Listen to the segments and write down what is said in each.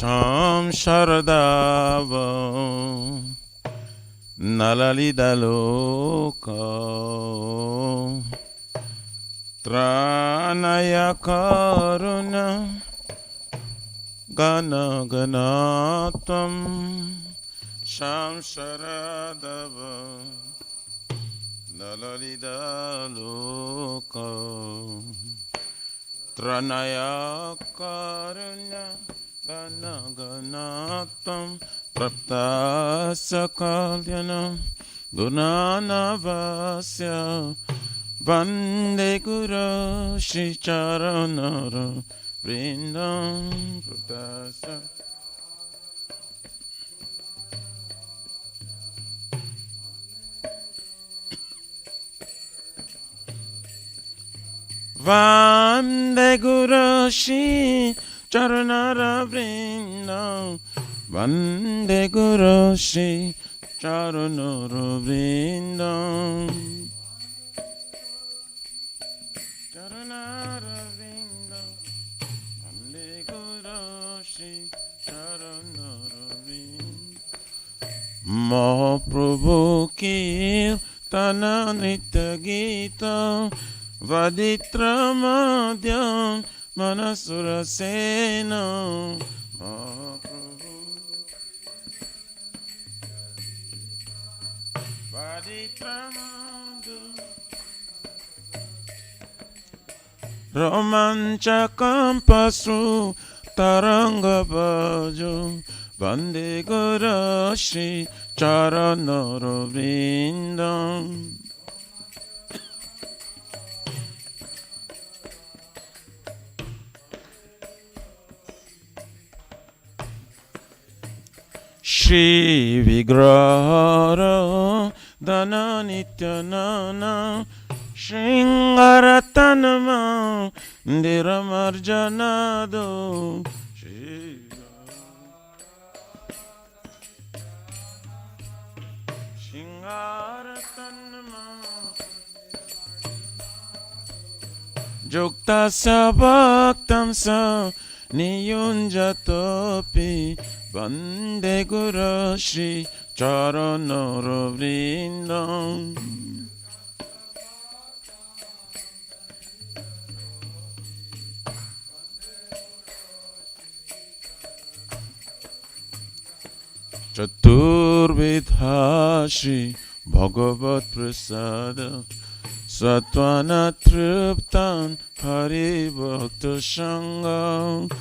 Sham Sharadava Nalalidaloka Tranaya Karuna Gana Ganatam Sham Sharadava Nalalidaloka Tranaya Karuna Gana Ganatam Prapta Kalyana Gunanavasya Vande Guru Shri Charanara Vrindam Prapta Vande Guru Shri Charanara Vrindam Vande Guru Shri Charanara Vrindam Charanara Vrindam Vande Guru Shri Charanara Vrindam Mahaprabhu Kirtana Nitya Gita Vaditra Madhyam Manasura Sena Mahaprabhu Vaditra Madhyam Romanchakam Pasru Taranga Bhajo Vande Guru Shri Charanara Vrindam Shri Vigrahara Dana Nityanana Shringaratanama Diramarjanado Shringaratanama Juktasya Bhaktamsa Niyunjatopi Vande Guru Shri Charanara Vrindam Chaturvidha Shri Bhagavat Prasada Satvana Triptan Hari Bhakta Sangam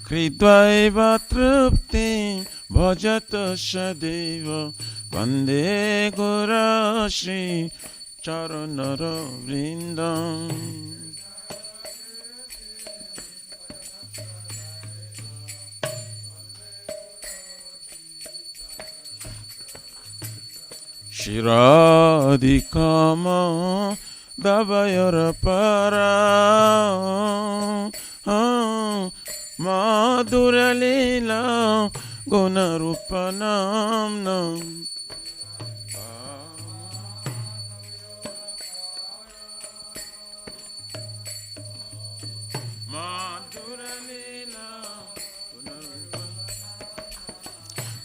Kridvaiva Tripti Bhajata Shadeva Vande Guru Shri Charanara Vrindam Shiradikama Davayara Para Madhura Lila Gunarupanam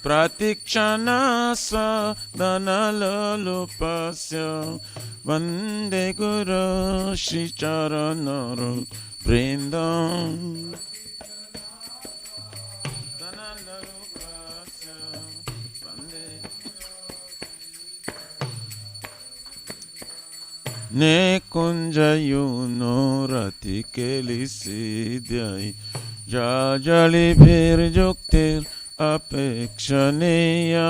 Pratikshana Sadanalalupasya Vande Guru Shri Charanara Vrindam Ne kunja yuno rati kelisi dhyai Jajali bhir juktir apekshaneya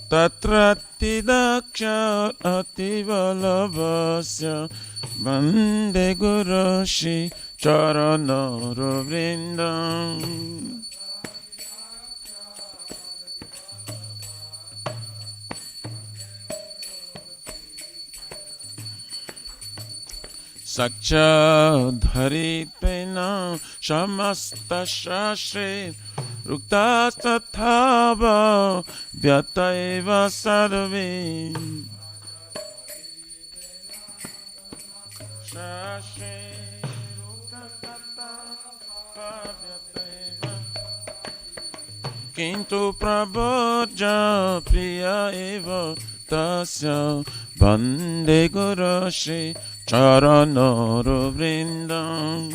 Tatrati daksha ativalabhasya Vande Guru Shri Charanara Vrindam Sakchadharitena Shamastasashre Ruktastathava Vyataiva Sarve Shashre Ruktastathava Vyataiva Kintu Prabodja Priya Eva Tasya Bande Guru Shri Charanara Vrindam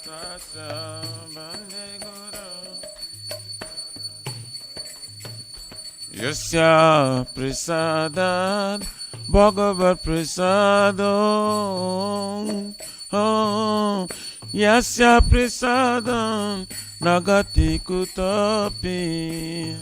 Tasya Bande Guru Yasya Prasadat Bhagavat Prasadam Yasya Prasadam Nagati Kutapi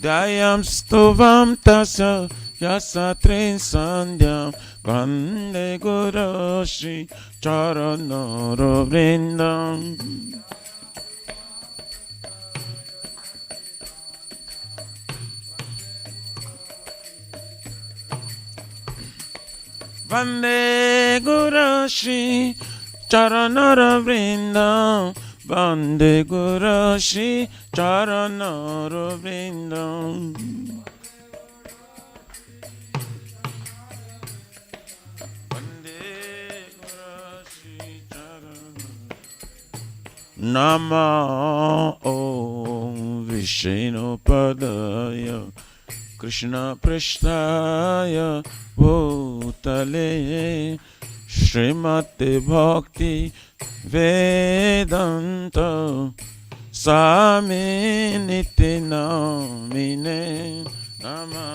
Dayam stuvam tasya yasatrin sandhyam Vande Guru Shri Charanara Vrindam Vande Guru Shri Charanara Vrindam Vande Guru Shri Charanara Vrindam Vande Guru Shri Charanara Nama Om Vishnu Padaya Krishna Prishtaya Bhutale Srimati Bhakti Vedanta Swami Niti Namine Nama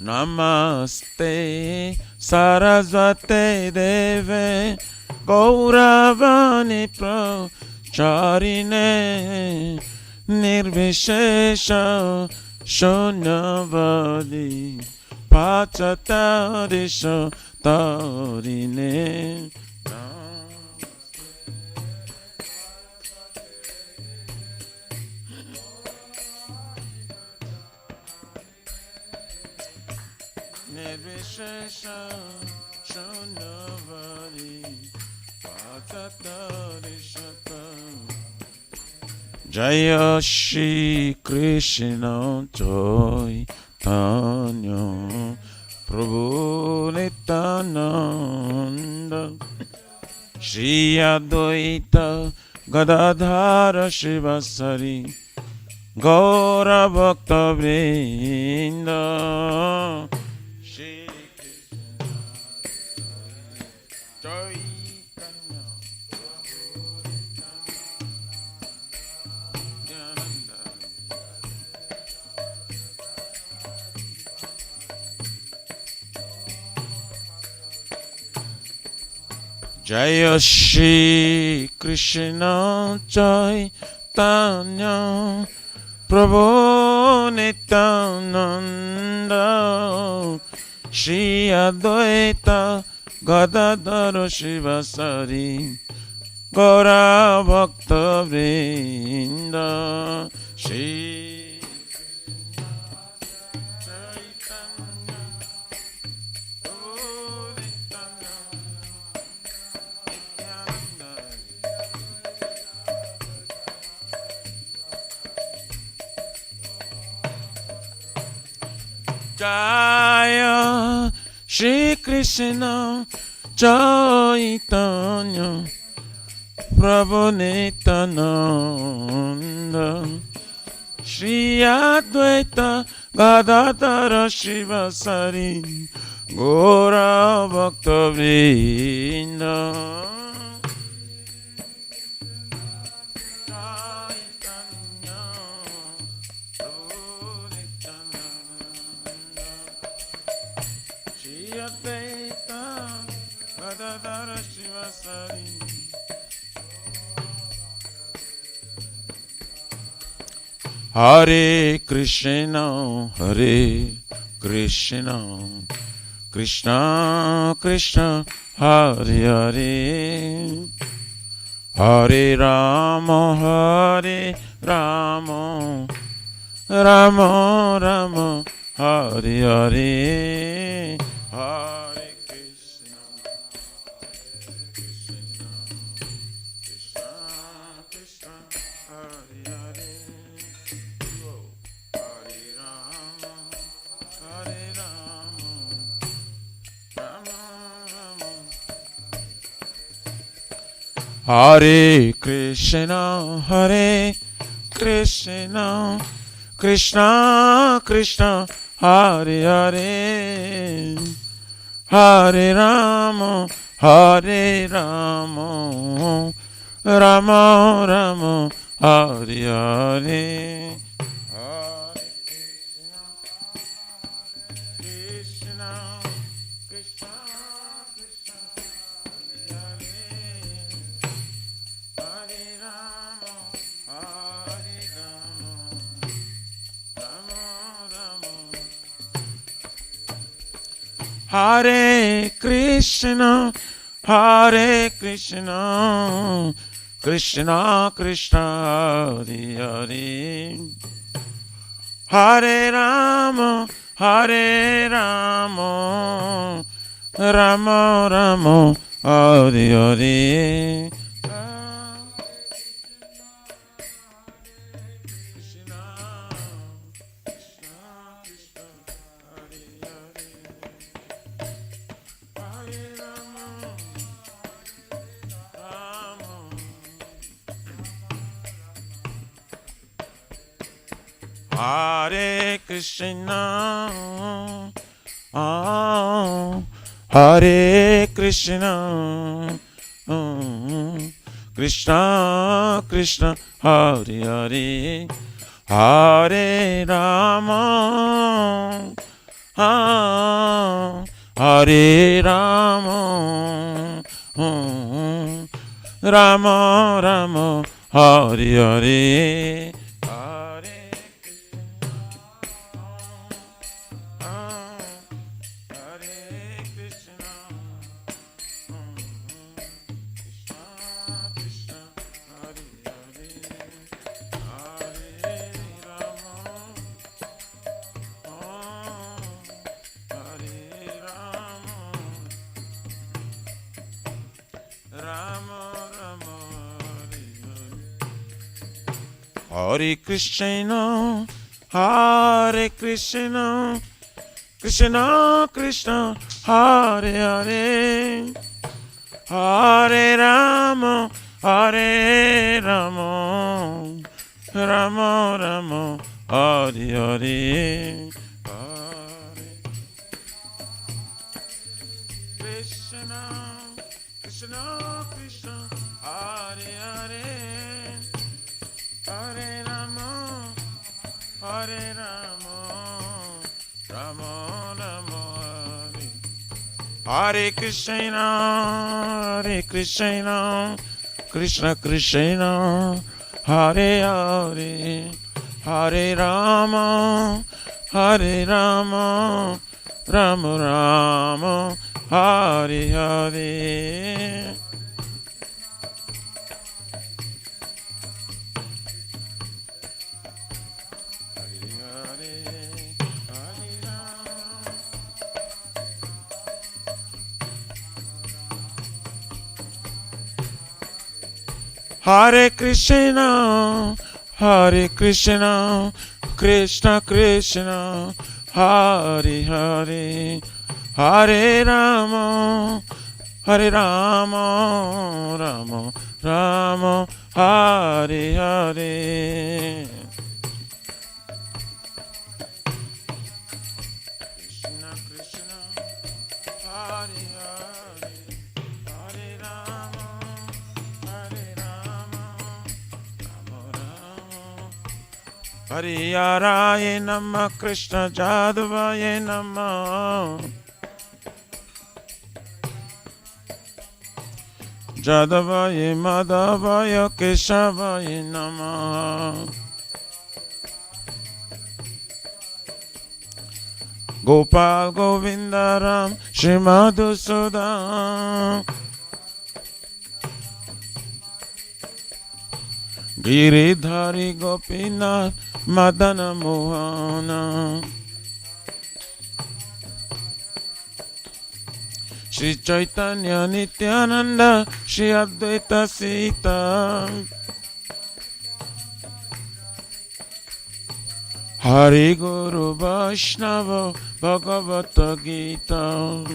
Namaste Sarasvate Deve Gauravani Pracharine Nirvishesha Shunyavadi Pachatarisha Tarine Nirvishesha Shunyavadi Pachatarisha Jaya Shri Krishna Chaitanya Prabhu Nityananda Shri Advaita Gadadhara Shivasari Gaura Bhakta Vrinda Shri Chaitanya Jaya Shri Krishna Chaitanya Prabhu Nityananda Shri Advaita Gadadhara Shivasari Gaura Bhakta Vrinda Shri Jaya Shri Krishna Chaitanya Prabhu Nityananda Shri Advaita Gadadhara Shivasari Gaura Bhakta Vrinda Hare Krishna, Krishna Krishna, Hare Hare, Hare Rama, Rama Rama, Hare Hare, Hare Krishna, Krishna Krishna, Hare Hare, Hare Rama, Rama Rama, Hare Krishna, Krishna Krishna, Hare Hare, Hare Rama, Rama Rama, Hare Hare, Hare Krishna, Krishna Krishna, Hare Hare, Hare Rama, Hare Krishna, Krishna Krishna, Hare Hare, Hare Rama, Rama Rama, Hare Hare. Hare Krishna, Hare Krishna, Krishna Krishna, Hare Hare, Hare Rama, Hare Rama, Rama Rama, Hare Hare. Hare Krishna, Hare Krishna, Krishna Krishna, Hare Hare, Hare Rama, Rama Rama, Hare Hare, Hare Krishna, Krishna Krishna, Hare Hare, Hare Rama, Rama Rama, Hare Krishna, Krishna Krishna, Hare Hare, Hare Rama, Rama Rama, Hare Hare. Hare Krishna, Krishna Krishna, Hare Hare, Hare Rama, Rama Rama, Hare Hare. Krishna Krishna, Hare Hare, Hare Rama, Hariyaraye Namah, Krishna Jadavaye Namah, Jadavaye Madhavaye Keshavaye Namah, Gopal Govinda Ram Shri Madhusudan Giridhari Gopinath Madana Mohana Shri Chaitanya Nityananda Shri Advaita Sita Hari Guru Vaishnava Bhagavata Gita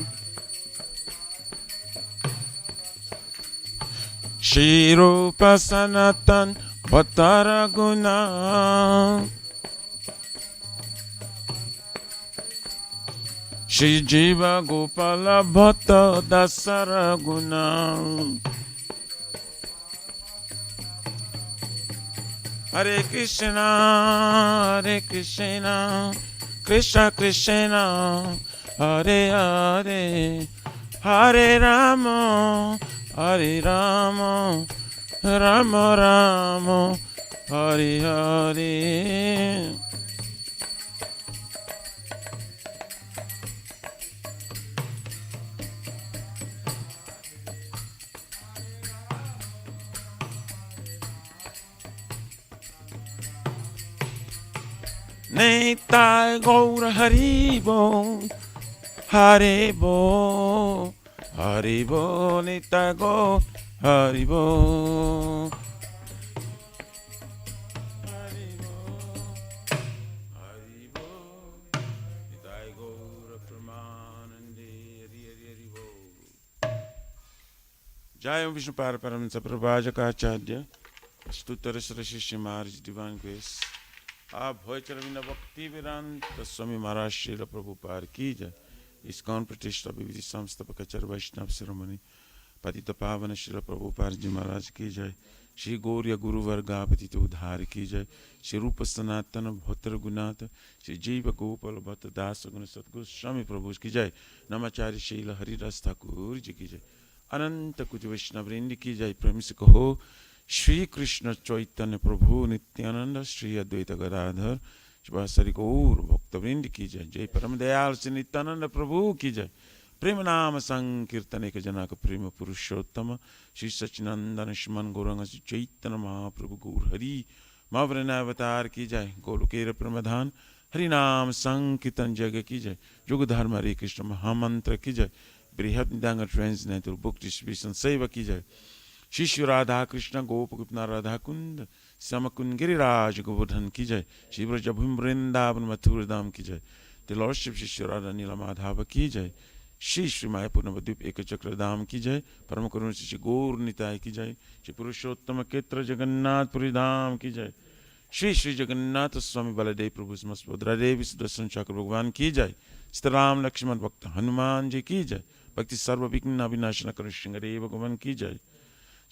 Shri Rupa Sanatan Bhattara Guna Shri Jiva Gopala Bhatta Dasara Guna Hare Krishna Krishna Krishna Hare Hare Hare Rama Hare Rama Rama Rama Hare Hare Nitai Gaura Haribo Haribo Haribo Nitai Gaura Haribo Haribo Haribo Nitai Gaura Pramanande Hari Hari Haribo Jai Vishnu Paraparamsa Prabhajaka Acharya Stuttara Sarashishi Maharaj Divine Grace आप भोय चरविंद भक्ति वेदांत स्वामी महाराज श्रील प्रभुपाद की जय। ISKCON प्रतिष्ठा विविध संस्थापक आचार्य वैष्णव शिरोमणि पतित पावन श्रील प्रभुपाद जी महाराज की जय। श्री गौर्य गुरुवर्गा पतित उद्धार की जय। श्री रूप सनातन भोत्र गुनाथ श्री जीव गोपाल भट्ट दास गुण सतगुरु स्वामी प्रभु की जय। नमाचार्य शील हरिदास ठाकुर जी की जय। अनंत कुछ वैष्णव वृंद की जय। प्रेम से कहो श्री कृष्ण चैतन्य प्रभु नित्यानंद श्री अद्वैत गदाधर श्री गौर भक्तवृंद की जय। जय परम दयाल श्री नित्यानंद प्रभु की जय। प्रेम नाम संकीर्तन एक जनक प्रेम पुरुषोत्तम श्री सच्चिनंदन श्रीमन गौरंग श्री चैतन्य महाप्रभु गौर हरि महावृणावतार की जय। गोलोकेर प्रमधान हरि नाम संकीर्तन जग की जय। युग धर्म हरे कृष्ण महामंत्र की जय। बृहद निदांग ट्रांसलेटर बुक डिस्ट्रीब्यूशन सेवा की जय। शिशु राधा कृष्ण गोप गुप्ता राधा कुंद समकुंद गिरिराज गोवर्धन की जय। श्री ब्रज भूमि वृंदावन मथुर धाम की जय। द लॉर्डशिप शिशु राधा नीला माधव की जय। श्री श्री मायापुर नवद्वीप एक चक्र धाम की जय। परम करुण श्री गौर निताय की जय। श्री पुरुषोत्तम क्षेत्र जगन्नाथपुरी धाम की जय। श्री श्री जगन्नाथ स्वामी बलदेव प्रभु सुभद्रा देवी सुदर्शन चक्र भगवान की जय। सीता राम लक्ष्मण भक्त हनुमान जी की जय। भक्ति सर्व विघ्न विनाशन कर सिंहदेव भगवान की जय।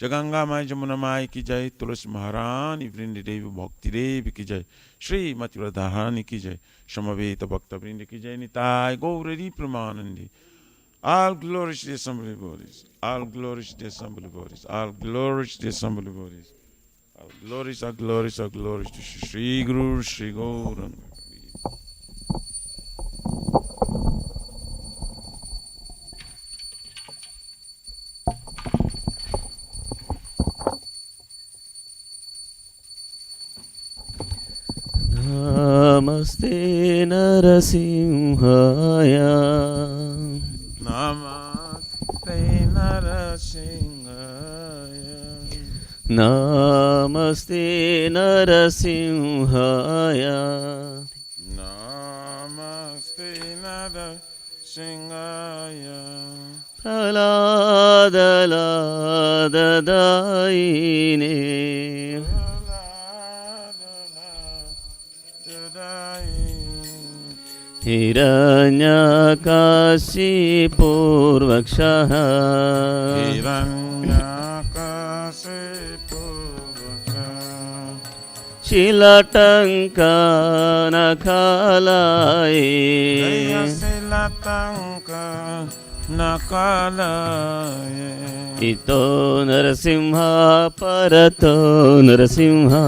जगंगा माई जमुना माई की जय। तुलसी महारानी वृंद देवी भक्ति देवी की जय। श्री मति प्रधानी की जय। समवेत भक्त वृंद की जय। Nitai Gauri प्रमानंदी। All glory to the assembly bodies. All glory to the assembly bodies. All glory to the assembly bodies. All glories to Shri Guru Shri Gauranga. Namaste Narasimhaya. Namaste Narasimhaya. Namaste Narasimhaya. Namaste Narasimhaya. Praladaladaine. Hiranyakashipurvakshaha. Shilatankanakalaye. Ito Narasimha Parato Narasimha.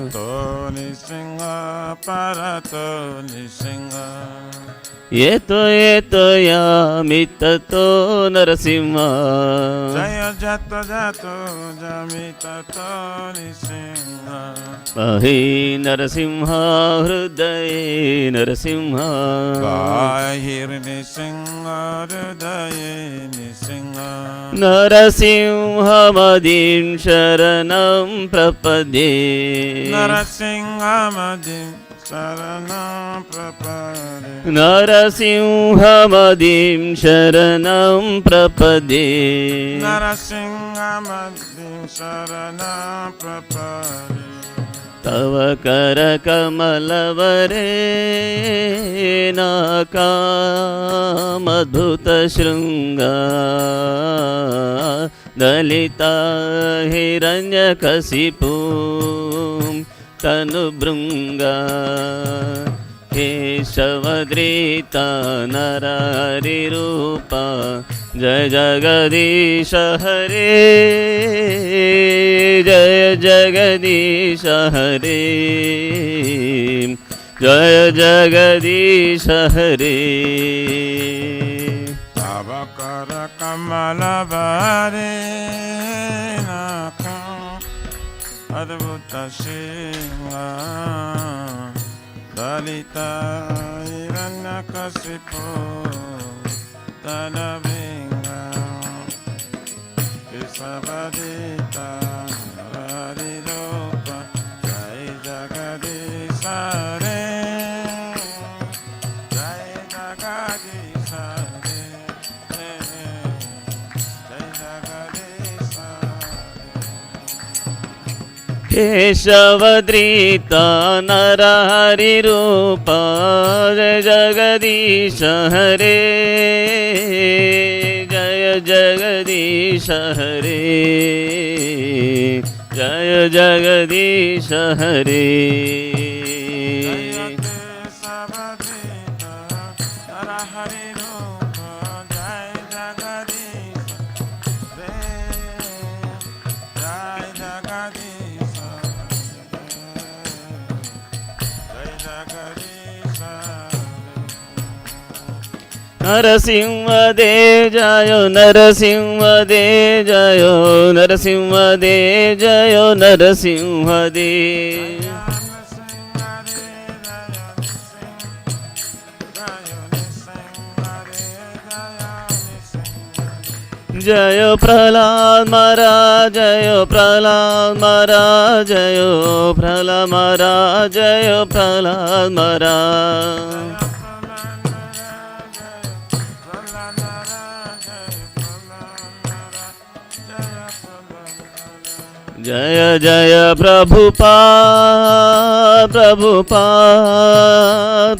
Ito Nisimha Parato Nisimha. ये तो यामि ततो नरसिंह जय जत जत जामि ततो नृसिंह मही नरसिंह हृदये नरसिंह बाहिर्नृसिंह हृदये नृसिंह नरसिंहमदिं शरणं प्रपद्ये नरसिंहमदिं शरणं प्रपद्ये नरसिंहमदिं शरणं प्रपद्ये नरसिंहमदिं शरणं प्रपद्ये तव करकमलवरेणाकामद्भुतशृङ्गा दलिता हिरण्यकशिपुं तनुभृङ्गा केशवधृता नरहरिरूपा जय जगदीश हरे जय जगदीश हरे जय जगदीश हरे तव कर कमल अद्भुत सिंह दलिता हिरण्यकशिपु तनुभृङ्गा केशवधृता हरिरूप जय जगदीश हरे जय जगदीश हरे जय जगदीश केशवधृता नरहरिरूपा जय जगदीश हरे जय जगदीश हरे जय जगदीश हरे नरसिंहदेव जय नरसिंहदेव जय नरसिंहदेव जय नरसिंहदेव जय प्रहलाद महाराज जय प्रहलाद महाराज जय प्रहलाद महाराज जय प्रहलाद महाराज जय जय प्रभुपाद प्रभुपाद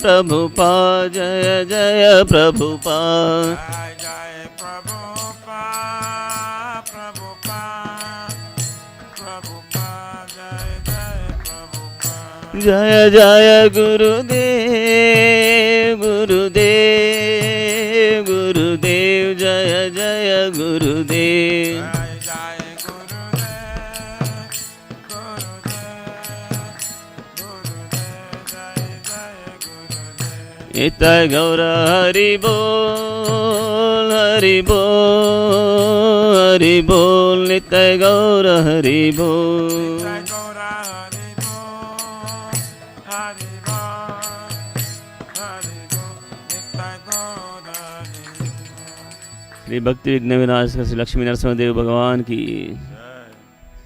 प्रभुपाद जय जय प्रभुपाद जय प्रभुपाद प्रभुपाद प्रभुपाद जय जय प्रभुपाद जय जय गुरुदेव गुरुदेव गुरुदेव जय जय गुरुदेव नित्य गौर हरि बोल हरि बोल हरि बोल नित्य गौर हरि बोल श्री भक्ति विघ्न विनाश श्री लक्ष्मी नरसिंहदेव भगवान की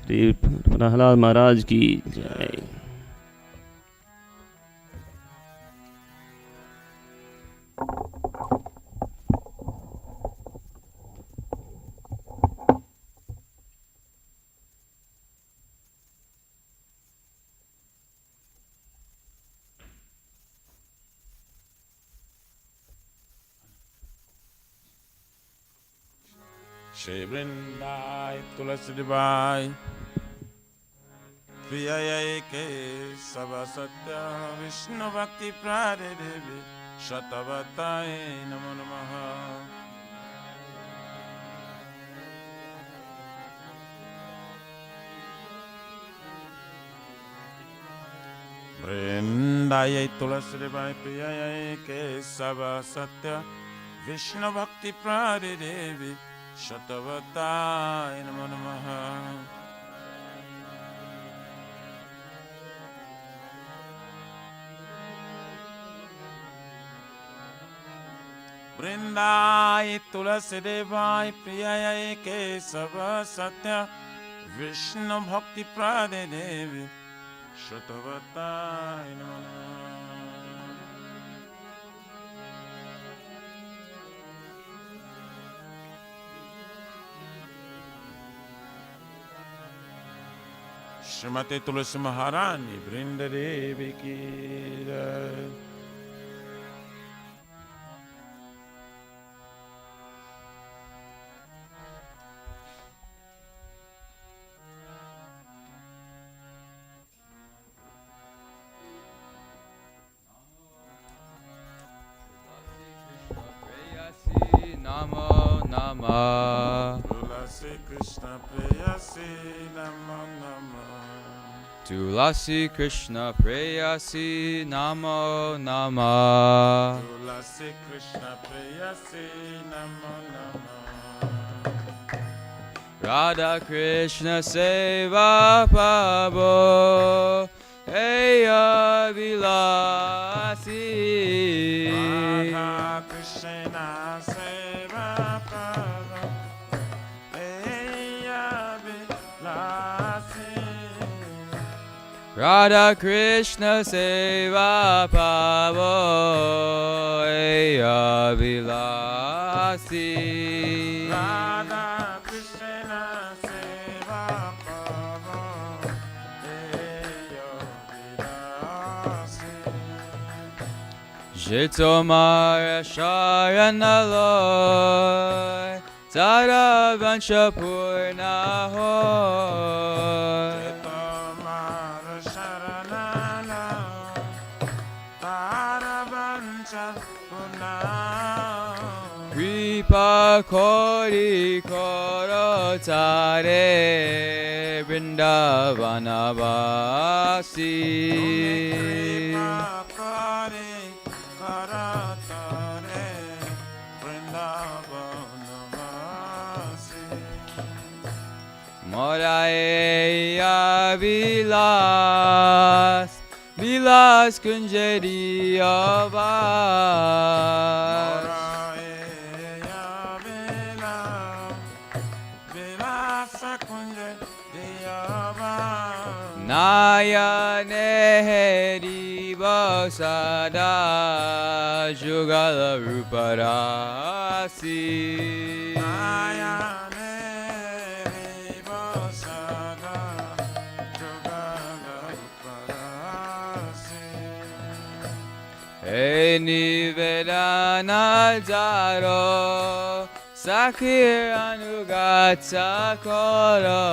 श्री प्रहलाद महाराज की जय। श्री वृंदाय तुलसी दिवाय प्रिय के सब सत्य विष्णु भक्ति प्रारे देवी शतवताय नमो नमः। वृंदावन वृंदायै तुलसी देवाय प्रियायै केशव सत्य विष्णु भक्ति प्रारिदेवी शतवताय नमो नमः। वृंदायै तुलसी देवाय प्रियायै केशव सत्य विष्णु भक्ति प्रारिदेवी शतवताय नमो नमः। श्रीमती तुलसी महारानी वृंद देवी की जय। Namo Namah. Tulasi Krishna Preyasi Namo Namo. Tulasi Krishna Preyasi Namo Namah. Tulasi Krishna Preyasi Namo Namo. Radha Krishna Seva Pavo Eya Vilasi. Radha Krishna Seva Pavo Eya Vilasi. Radha Krishna Seva Pavo Eya Vilasi. Radha Krishna Seva Pavo Eya Vilasi. Jitomara Sharanaloy Tara Vansha Purnahoy. Tomara Sharanala Taravancha Puna. Kripa Kori Korotare Vrindavanavasi. Kare Karatare Vrindavanavasi. Moraya Vilas Vilas Kunjariya Vas. Moraya Vila Vilasa Kunja Diyava. Nayane Vasada Jugala Ruparasi. Nayane Vasada Jugala Ruparasi. Hey Nivedana Jaro Sakir Anugata Koro.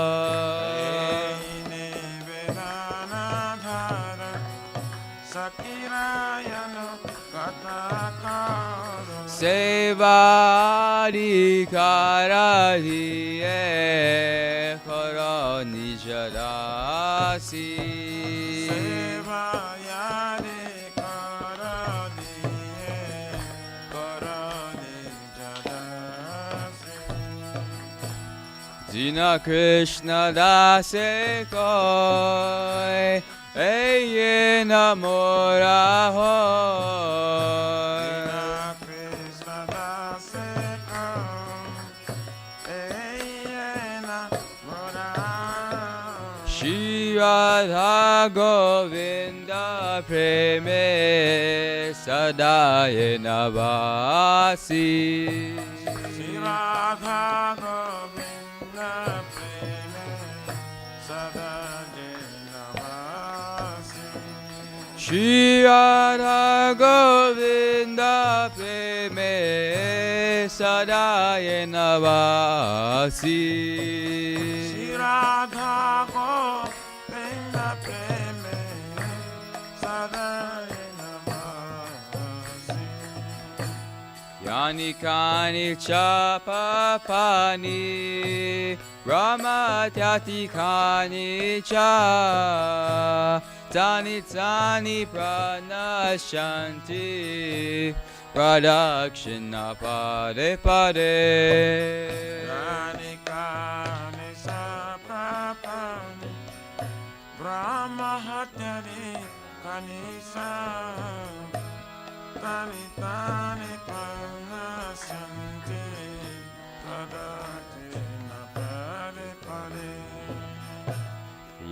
Sevadi Karadiye Koroni Jadasi. Sevayade Karadiye Koroni Jadasi. Dina Krishna Dase Koi Eye Namora Hoy. Radha Govinda Preme Sadaye Navasi. Shri Radha Govinda Preme Sadaye Navasi. Shri Radha Govinda Preme Sadaye Navasi. Shri Radha Govinda Preme Sadaye Navasi. Yani Kani Chapapani Rama Tyati Kani Cha Tani tani pranashanti Pradakshina pade pade Rani kani saprapani Brahma hatyari kanisa Tani tani pranasyanti Pradakshina pade pade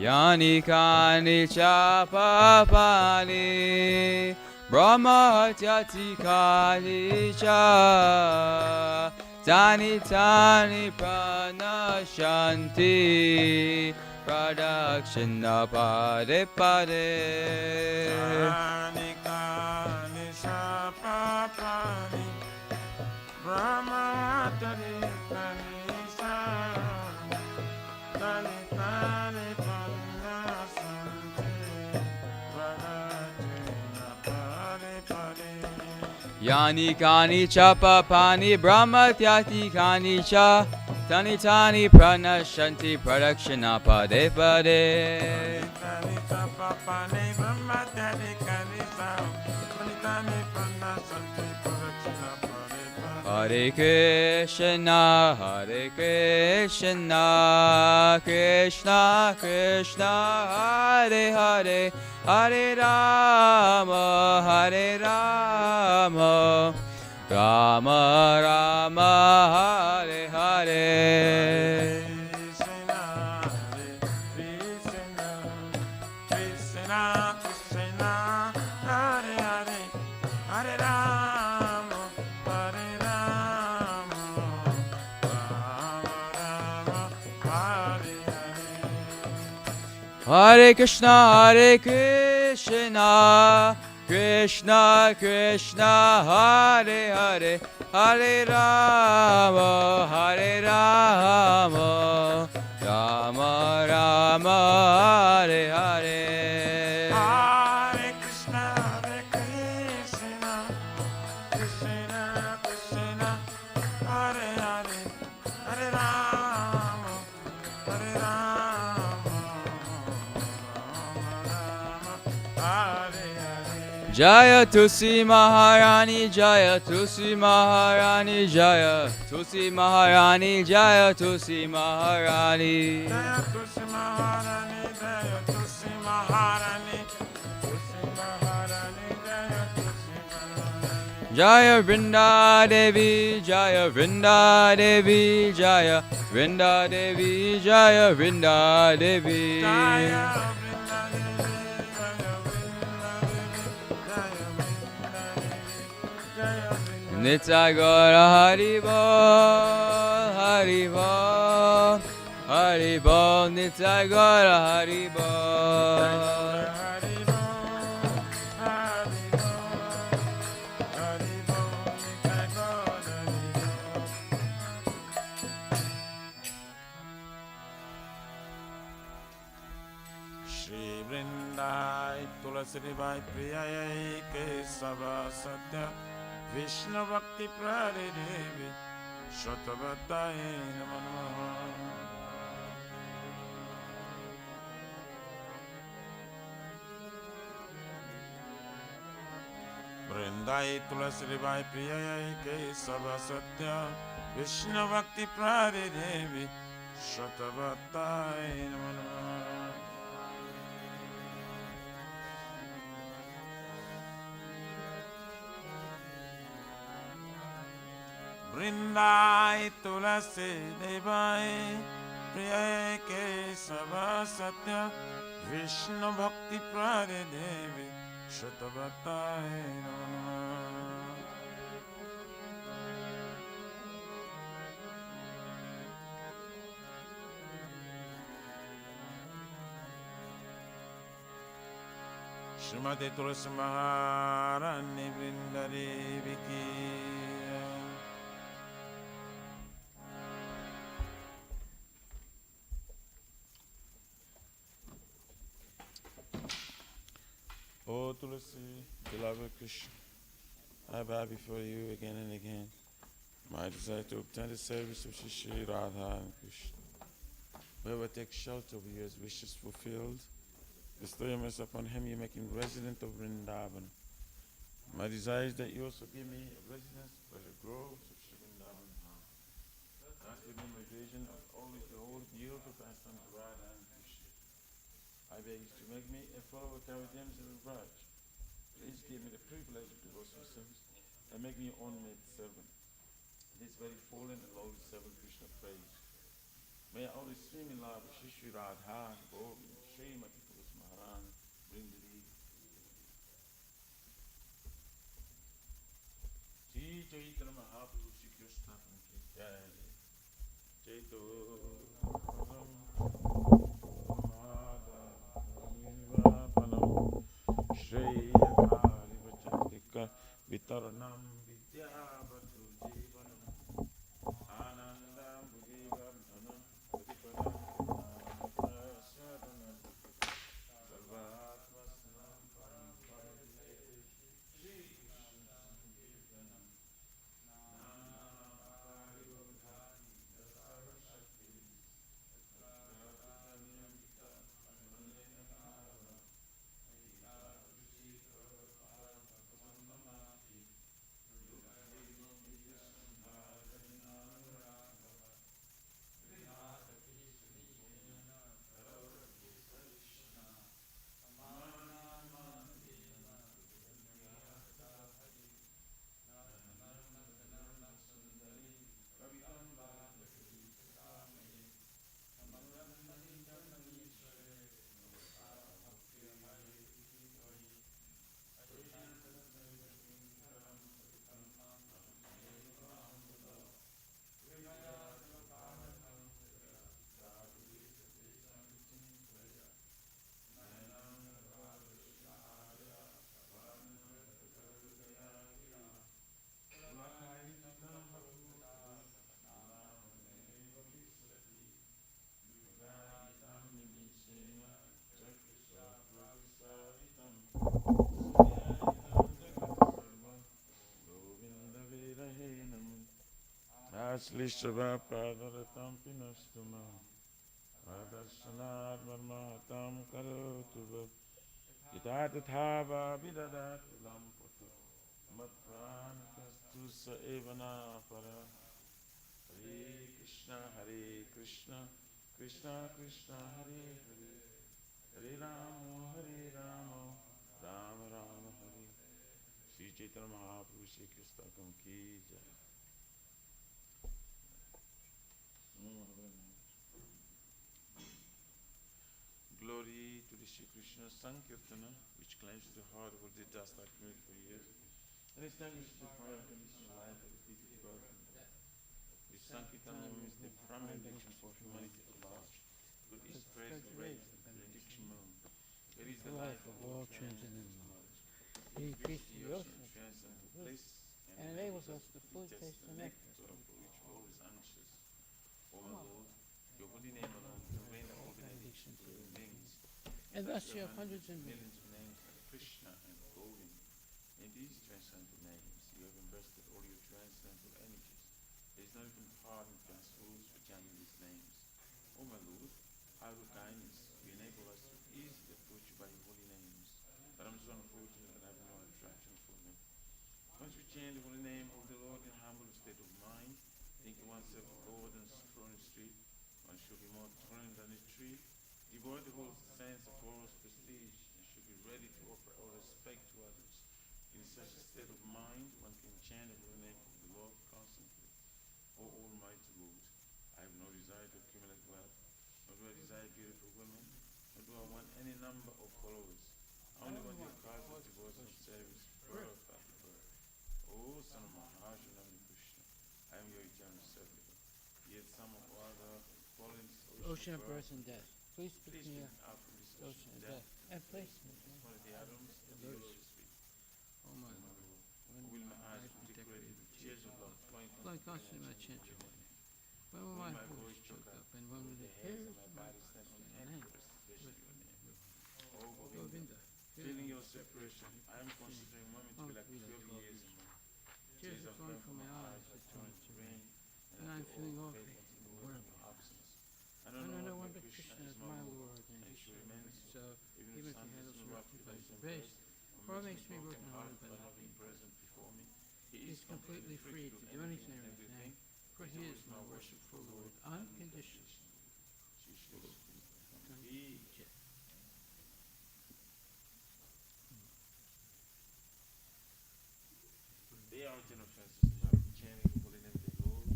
Yani kani cha papani Brahma hatyati kani cha Tani tani pranashanti Pradakshina pade pade Rani kani saprapani Brahma hatyari kanisa Tani tani pranasyanti Pradakshina pade pade Yani kani cha papani Brahma tyati kani cha Tani tani pranashanti Pradakshina pade pade Kani sapapani Brahma tyari kanisa Tani tani pranasyanti Pradakshina pade pade Hare Krishna, Hare Krishna, Krishna Krishna, Hare Hare, Hare Rama, Hare Rama, Rama Rama, Hare Hare. Krishna, Hare Krishna, Krishna Krishna, Hare Hare, Hare Rama, Hare Rama, Rama Rama, Hare Hare. Hare Krishna, Hare Krishna, Krishna Krishna, Hare Hare, Hare Rama, Hare Rama, Rama Rama, Hare Hare. Hare Krishna, Hare Krishna, Krishna Krishna, Hare Hare, Hare Rama, Hare Rama, Rama Rama, Hare Hare. Jaya Tusi Maharani, Jaya Tusi Maharani, Jaya Tusi Maharani, Jaya Tusi Maharani. Jaya Tusi Maharani, Jaya Tusi Maharani, Tusi Maharani, Jaya Tusi Maharani. Jaya Vrinda Devi, Jaya Vrinda Devi, Jaya Vrinda Devi, Jaya Vrinda Devi. Jaya Vrinda Devi, Jaya Vrinda Devi, Jaya Vrinda Devi, Jaya Vrinda. Nitya Gaura Hari Bol, Hari Bol, Hari Bol, Nitya Gaura Hari Bol. Hari Bol, Hari Bol, Hari Bol, Jai God, Hari Bol. Shri Vrindai Tulasi Vai Priyai Kesava Satya Vishnu Bhakti Prade Devi Shatavatai Namaha. Vrindai Tulasi Vai Priyai Kesava Satya Vishnu Bhakti Prade Devi Shatavatai Namaha. Vrindai Tulasi Devai Priyai Kesava Satya Vishnu Bhakti Prade Devi Shatavatai Namaha. Srimati Tulasi Maharani Vrindadevi Ki. Oh Tulasi, beloved Krishna, I bow before you again and again. My desire to obtain the service of Shri Shri Radha and Krishna. Whoever takes shelter of you has wishes fulfilled, Bestow your mercy upon him, you make him resident of Vrindavan. My desire is that you also give me a residence by the groves of Sri Vrindavan. Grant with me my vision of always the whole beautiful pastime of Radha and Krishna. I beg you to make me a follower of Kavadyams and Raj. Please give me the privilege of devotional service and make me your own maid servant. This very fallen and lowly servant Krishna praise. May I always swim in love with Shri Shri Radha, Govind, Srimati Purus Maharani, Brindari. Shri Chaitanya Mahaprabhu Shri Krishna Ki Jai. Chaito Madhavanam Shri Akali Vachatika Vitaranam Vidyavatu Jivanam Anandam Bhujivardhanam Puriparam Prasadhanam Sarvatmasnam Paramparayate Shri Krishna Sankirtanam Aslishtava Pradaratam Pinastuma Pradarsanat Varmatam Karotuva Yatathava Vidadatu Lamputu Matpranakastu Saevana Para Hare Krishna Krishna Krishna Hare Hare Hare Rama Rama Rama Hare Sri Chaitanya Mahaprabhu Sri Krishna Ki Jai. Glory to the Sri Krishna Sankirtana, which claims the heart of the just like me for years, and establishes the fire conditional life of the people of God. This Sankirtana is the foundation for humanity at large. Good is praise, grace, and benediction moon. It is the life of all transcendent knowledge. He increases the ocean of transcendental bliss and enables us to fully taste the nectar for which all is anxious. O my Lord, your holy name alone can rain all benediction to your names. And thus you have hundreds and millions of names like Krishna and Govind. In these transcendental names, you have invested all your transcendental energies. There is not even hard and fast rules for chanting these names. O my Lord, out of kindness, you enable us to easily approach you by your holy names. But I'm so unfortunate that I have no attraction for them. Once we chant the holy name of the Lord in humble state of mind, thinking oneself lower than strong street, one should be more thorny than a tree, devoid of all sense of false prestige, and should be ready to offer all respect to others. In such a state of mind, one can chant the holy name of the Lord constantly. O Almighty Lord, I have no desire to accumulate wealth, nor do I desire beautiful women, nor do I want any number of followers. I only want your cause of devotional service, birth after birth. O Son of Maharashtra Krishna, I am your eternal servant. Yet some of other fallen Ocean of birth and death. Please pick me up, out from this ocean of death, and place me as one of the atoms of the lotus. lotus feet. Oh my Lord, when Will will my my eyes eyes be be decorated with tears of love flowing flowing constantly my chant your holy name? When will my voice choke up, and when will the hairs of my body stand on end with O Govinda, feeling your separation, I am considering a moment to be like 12 years and more. tears are flowing from my eyes that turn to rain, and I am feeling awfully worldly. Absence. I know no one but Krishna is my Lord, and he should remain so, even free to do anything or everything, for he is my worshipful Lord, unconditional. They are 10 offenses to have chanting the holy name of the Lord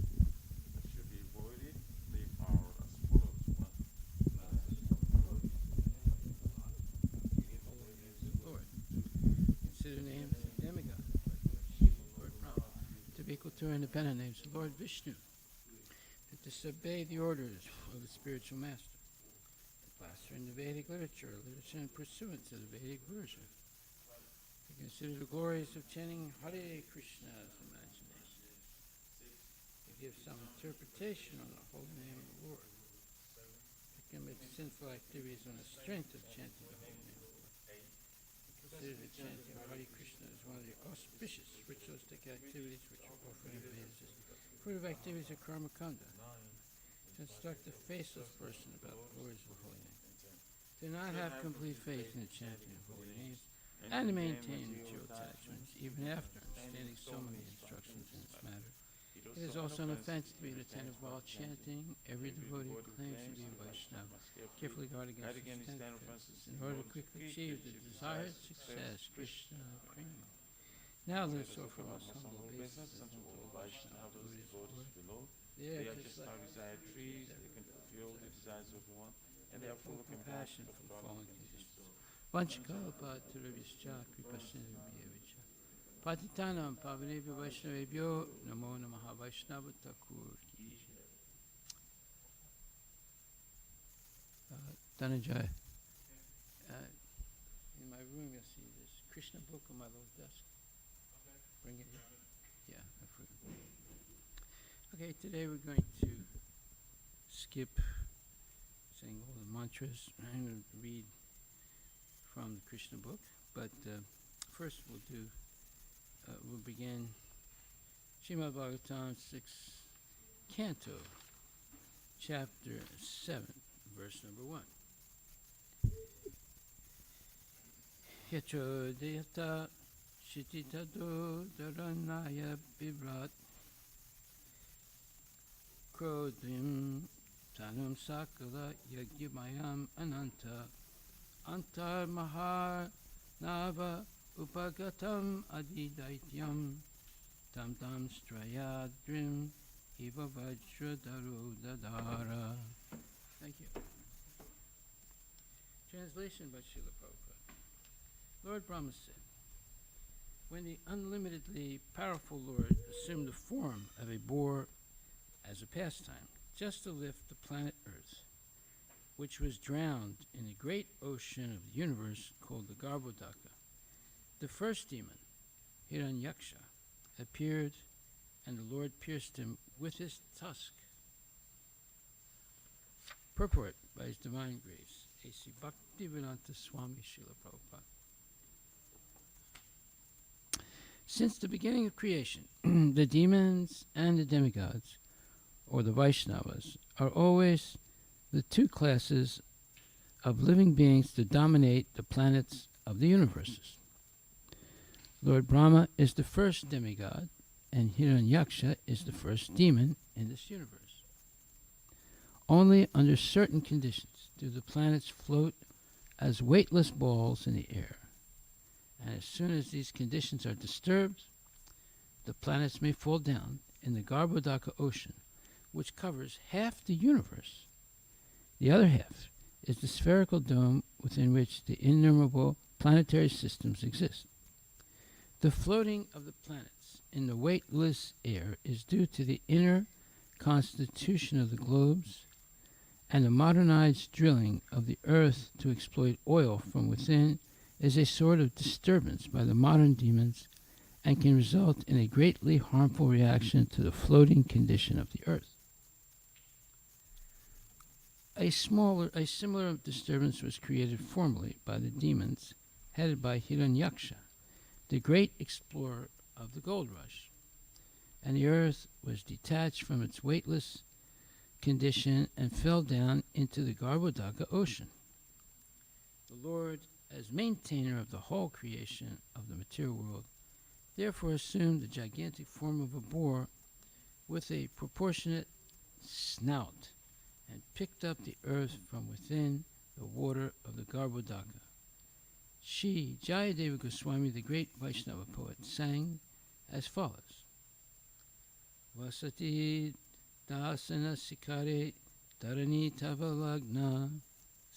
that should be avoided. They are as follows. One, Lord, consider names of demigods, Lord Brahma, to be equal to or independent names of Lord Vishnu, and to disobey the orders of the spiritual master, to plaster in the Vedic literature in pursuance of the Vedic version, to consider the glories of chanting Hare Krishna's imagination, to give some interpretation on the holy name of the Lord, to commit sinful activities on the strength of chanting the holy name of the Lord, to consider the chanting of Hare Krishna as one of the auspicious ritualistic activities which are offered in Vedas as fruit of activities of karma kanda, to instruct the faceless person about the glories of the holy name, to not have complete faith in the chanting of holy names, and to maintain material attachments even after understanding so many instructions in this matter. It is also an offense to be inattentive while chanting. Every devotee who claims to be a Vaishnava carefully guard against these 10 offenses in order to quickly achieve the desired success. Krishna Prema. Now let us offer most humble obeisances unto all Vaishnava devotees below. They are just like desired trees, they can fulfill the desires of everyone, and they are full of compassion for the fallen conditions. Vanchakalapatarabhischa kripasindhubhyevacha Patitanam pavanebhyo vaishnavebhyo namo namaha Vaishnava Thakur ki Dhananjay, in my room you'll see this Krishna book on my little desk. Bring it here. Yeah, I forgot. Okay, today we're going to skip saying all the mantras. I'm going to read from the Krishna book, but first we'll begin Srimad Bhagavatam 6th Canto, Chapter 7, verse number 1. Yachodayata Shititado Dharanaya Bibrat Krodvim Tanum Sakala Yagyamayam Ananta Antar Mahar Nava Upagatam Adidaityam Tam Tam Strayadrim Eva Vajradaro Dadara. Thank you. Translation by Srila Prabhupada. Lord Brahma said, when the unlimitedly powerful Lord assumed the form of a boar as a pastime, just to lift the planet Earth, which was drowned in the great ocean of the universe called the Garbhodaka, the first demon, Hiranyaksha, appeared, and the Lord pierced him with his tusk. Purport by His Divine Grace, A.C. Bhaktivedanta Swami Srila Prabhupada. Since the beginning of creation, the demons and the demigods, or the Vaishnavas, are always the two classes of living beings to dominate the planets of the universes. Lord Brahma is the first demigod, and Hiranyaksha is the first demon in this universe. Only under certain conditions do the planets float as weightless balls in the air, and as soon as these conditions are disturbed, the planets may fall down in the Garbhodaka ocean, which covers half the universe. The other half is the spherical dome within which the innumerable planetary systems exist. The floating of the planets in the weightless air is due to the inner constitution of the globes and the modernized drilling of the earth to exploit oil from within is a sort of disturbance by the modern demons and can result in a greatly harmful reaction to the floating condition of the earth. A similar disturbance was created formerly by the demons headed by Hiranyaksha, the great explorer of the gold rush, and the earth was detached from its weightless condition and fell down into the Garbhodaka ocean. The Lord, as maintainer of the whole creation of the material world, therefore assumed the gigantic form of a boar with a proportionate snout and picked up the earth from within the water of the Garbhodaka. She, Jayadeva Goswami, the great Vaishnava poet, sang as follows. Vasati dasana sikare tarani tavalagna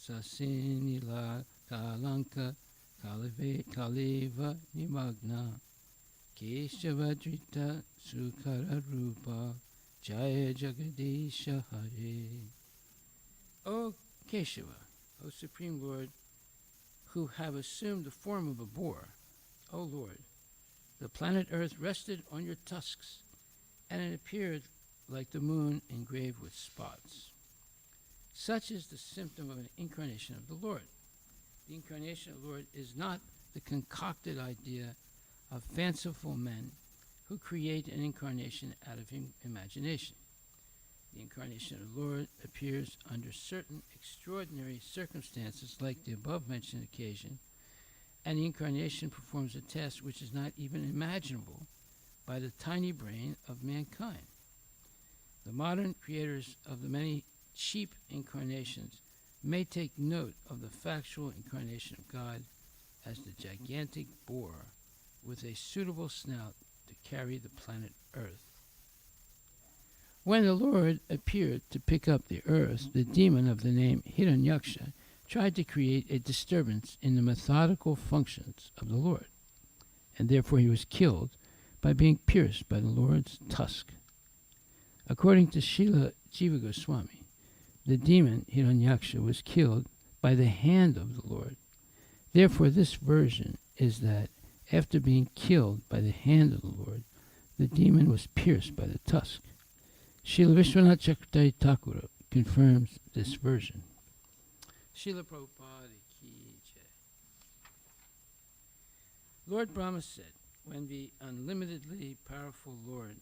sasinila kalanka kaleva nimagna keshavadrita sukara rupa jaya jagadisha hare. O Keshava, O Supreme Lord, who have assumed the form of a boar, O Lord, the planet Earth rested on your tusks, and it appeared like the moon engraved with spots. Such is the symptom of an incarnation of the Lord. The incarnation of the Lord is not the concocted idea of fanciful men who create an incarnation out of imagination. The incarnation of the Lord appears under certain extraordinary circumstances like the above-mentioned occasion, and the incarnation performs a task which is not even imaginable by the tiny brain of mankind. The modern creators of the many cheap incarnations may take note of the factual incarnation of God as the gigantic boar with a suitable snout to carry the planet Earth. When the Lord appeared to pick up the earth, the demon of the name Hiranyaksha tried to create a disturbance in the methodical functions of the Lord, and therefore he was killed by being pierced by the Lord's tusk. According to Srila Jiva Goswami, the demon Hiranyaksha was killed by the hand of the Lord. Therefore, this version is that after being killed by the hand of the Lord, the demon was pierced by the tusk. Srila Vishwanath Chakravarti Thakura confirms this version. Srila Prabhupada Ki Jai. Lord Brahma said, when the unlimitedly powerful Lord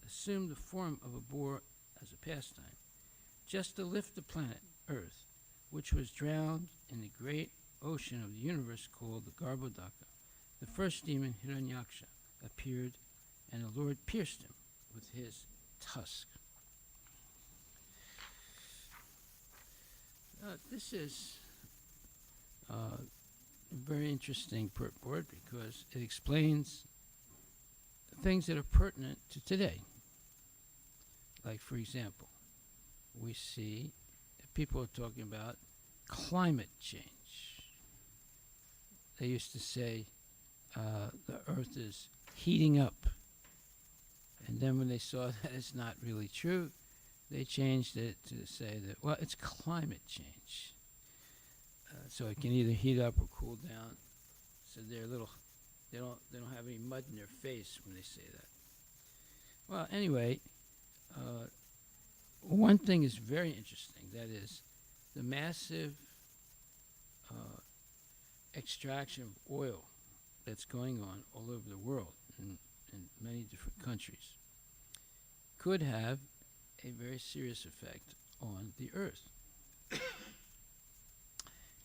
assumed the form of a boar as a pastime, just to lift the planet Earth, which was drowned in the great ocean of the universe called the Garbhodaka, the first demon Hiranyaksha appeared, and the Lord pierced him with his tusk. This is a very interesting purport because it explains things that are pertinent to today. Like, for example, we see that people are talking about climate change. They used to say the earth is heating up. And then when they saw that it's not really true, they changed it to say that, well, it's climate change. So it can either heat up or cool down. So they're they don't have any mud in their face when they say that. Well, anyway, one thing is very interesting. That is the massive extraction of oil that's going on all over the world in many different countries could have a very serious effect on the earth.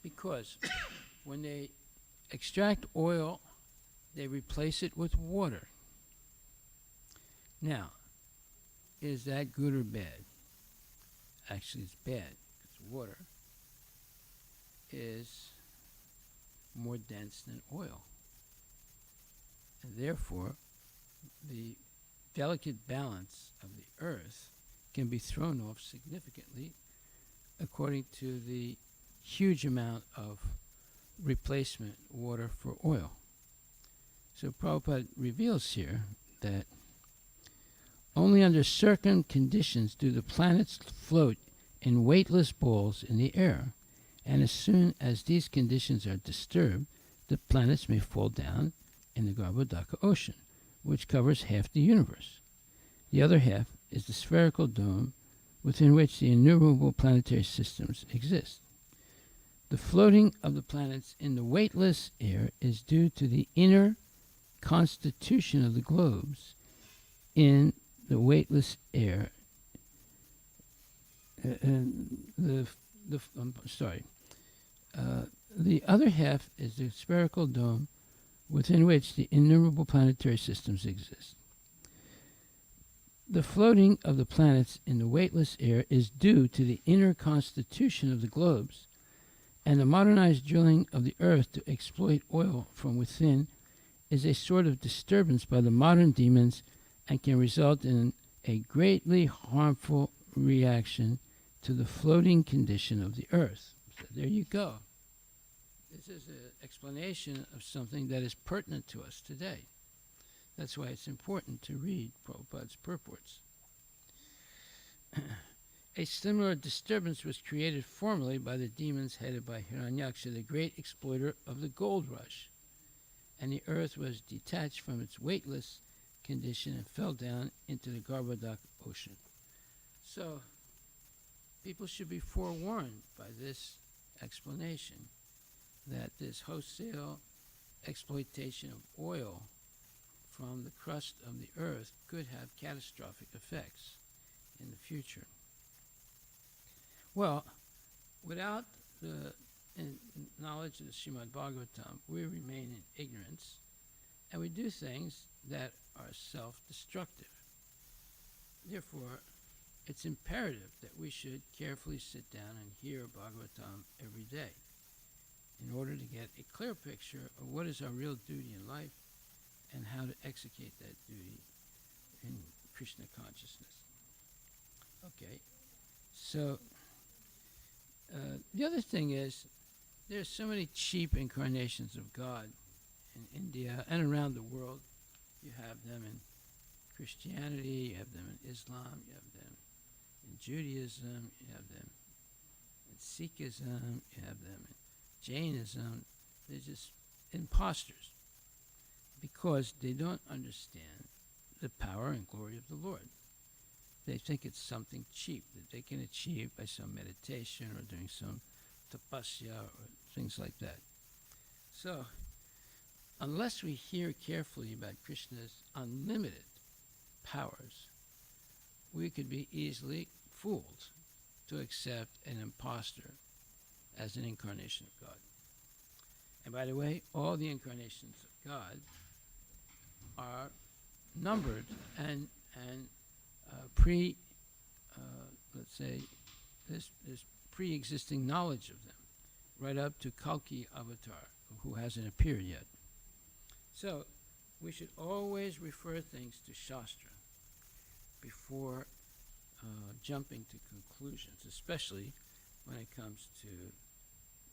Because when they extract oil, they replace it with water. Now, is that good or bad? Actually, it's bad, because water is more dense than oil. And therefore, the delicate balance of the earth can be thrown off significantly according to the huge amount of replacement water for oil. So Prabhupada reveals here that only under certain conditions do the planets float in weightless balls in the air, and as soon as these conditions are disturbed, the planets may fall down in the Garbhodaka ocean, which covers half the universe. The other half is the spherical dome within which the innumerable planetary systems exist. The floating of the planets in the weightless air is due to the inner constitution of the globes in the weightless air. The other half is the spherical dome within which the innumerable planetary systems exist. The floating of the planets in the weightless air is due to the inner constitution of the globes, and the modernized drilling of the earth to exploit oil from within is a sort of disturbance by the modern demons and can result in a greatly harmful reaction to the floating condition of the earth. So there you go. This is an explanation of something that is pertinent to us today. That's why it's important to read Prabhupada's purports. A similar disturbance was created formerly by the demons headed by Hiranyaksha, the great exploiter of the gold rush, and the earth was detached from its weightless condition and fell down into the Garbhodak ocean. So, people should be forewarned by this explanation that this wholesale exploitation of oil from the crust of the earth could have catastrophic effects in the future. Well, without the knowledge of the Srimad Bhagavatam, we remain in ignorance, and we do things that are self-destructive. Therefore, it's imperative that we should carefully sit down and hear Bhagavatam every day in order to get a clear picture of what is our real duty in life and how to execute that duty in Krishna consciousness. Okay, so the other thing is there's so many cheap incarnations of God in India and around the world. You have them in Christianity, you have them in Islam, you have them in Judaism, you have them in Sikhism, you have them in Jainism. They're just imposters because they don't understand the power and glory of the Lord. They think it's something cheap that they can achieve by some meditation or doing some tapasya or things like that. So, unless we hear carefully about Krishna's unlimited powers, we could be easily fooled to accept an impostor as an incarnation of God. And by the way, all the incarnations of God are numbered and let's say, there's pre-existing knowledge of them, right up to Kalki Avatar, who hasn't appeared yet. So, we should always refer things to Shastra before jumping to conclusions, especially when it comes to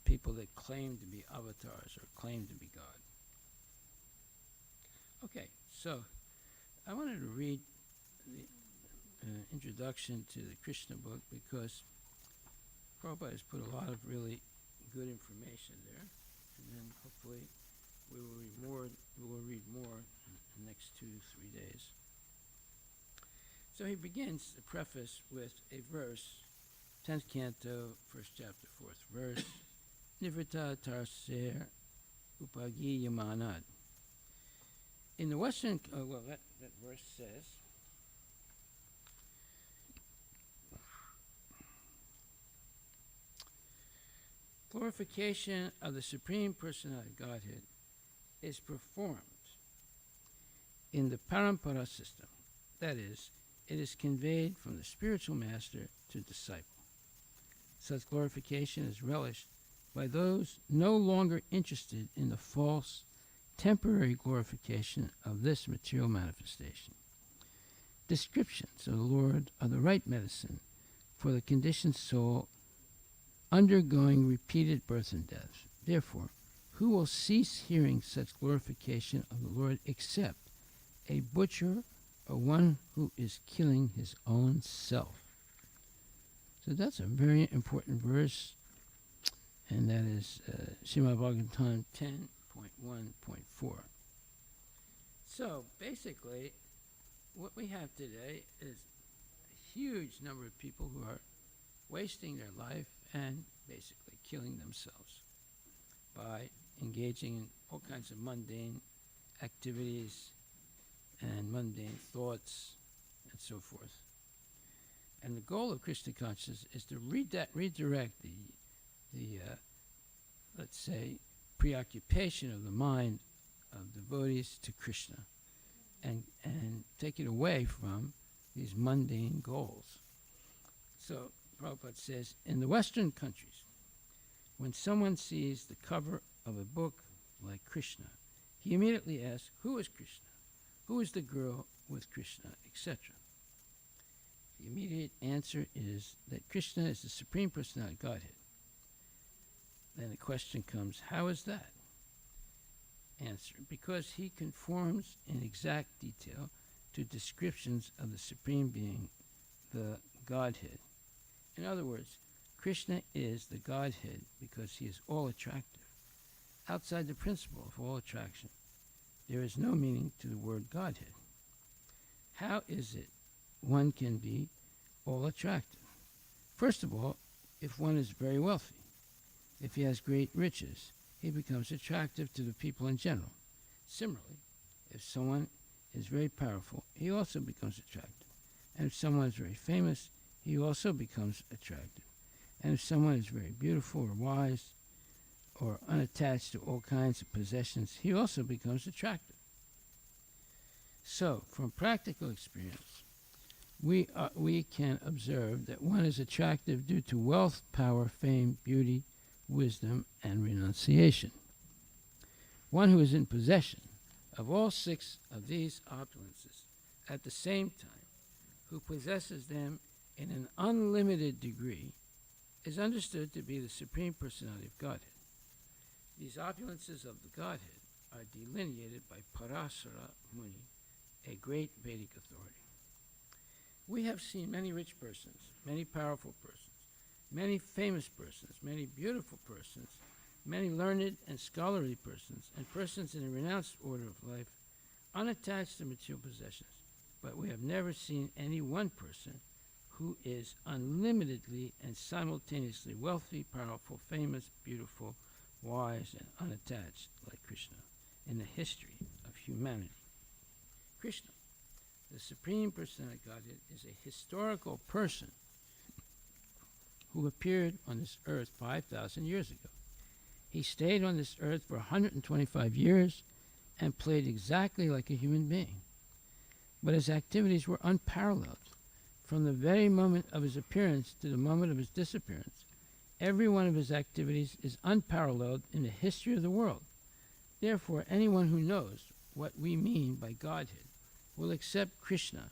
people that claim to be avatars or claim to be God. Okay, so I wanted to read the introduction to the Krishna book because Prabhupada has put a lot of really good information there, and then hopefully we will read more in the next 2 to 3 days. So he begins the preface with a verse, 10th canto, 1st chapter, 4th verse, Nivrita Tarser Upagi Yamanad. In the Western, that verse says, glorification of the Supreme Personality of Godhead is performed in the Parampara system. That is, it is conveyed from the spiritual master to disciple. Such glorification is relished by those no longer interested in the false, temporary glorification of this material manifestation. Descriptions of the Lord are the right medicine for the conditioned soul undergoing repeated birth and death. Therefore, who will cease hearing such glorification of the Lord except a butcher or one who is killing his own self? So that's a very important verse, and that is Srimad Bhagavatam 10.1.4. So basically, what we have today is a huge number of people who are wasting their life and basically killing themselves by engaging in all kinds of mundane activities and mundane thoughts and so forth. And the goal of Krishna consciousness is to redirect the let's say, preoccupation of the mind of devotees to Krishna and take it away from these mundane goals. So Prabhupada says, in the Western countries, when someone sees the cover of a book like Krishna, he immediately asks, who is Krishna? Who is the girl with Krishna, etc.? The immediate answer is that Krishna is the Supreme Personality of Godhead. Then the question comes, how is that? Answer, because he conforms in exact detail to descriptions of the Supreme Being, the Godhead. In other words, Krishna is the Godhead because he is all attractive. Outside the principle of all attraction, there is no meaning to the word Godhead. How is it one can be all attractive? First of all, if one is very wealthy, if he has great riches, he becomes attractive to the people in general. Similarly, if someone is very powerful, he also becomes attractive. And if someone is very famous, he also becomes attractive. And if someone is very beautiful or wise or unattached to all kinds of possessions, he also becomes attractive. So, from practical experience, we can observe that one is attractive due to wealth, power, fame, beauty, wisdom, and renunciation. One who is in possession of all six of these opulences at the same time, who possesses them in an unlimited degree, is understood to be the Supreme Personality of Godhead. These opulences of the Godhead are delineated by Parasara Muni, a great Vedic authority. We have seen many rich persons, many powerful persons, many famous persons, many beautiful persons, many learned and scholarly persons, and persons in a renounced order of life, unattached to material possessions. But we have never seen any one person who is unlimitedly and simultaneously wealthy, powerful, famous, beautiful, wise, and unattached like Krishna in the history of humanity. Krishna, the Supreme Personality of Godhead, is a historical person who appeared on this earth 5,000 years ago. He stayed on this earth for 125 years and played exactly like a human being. But his activities were unparalleled. From the very moment of his appearance to the moment of his disappearance, every one of his activities is unparalleled in the history of the world. Therefore, anyone who knows what we mean by Godhead will accept Krishna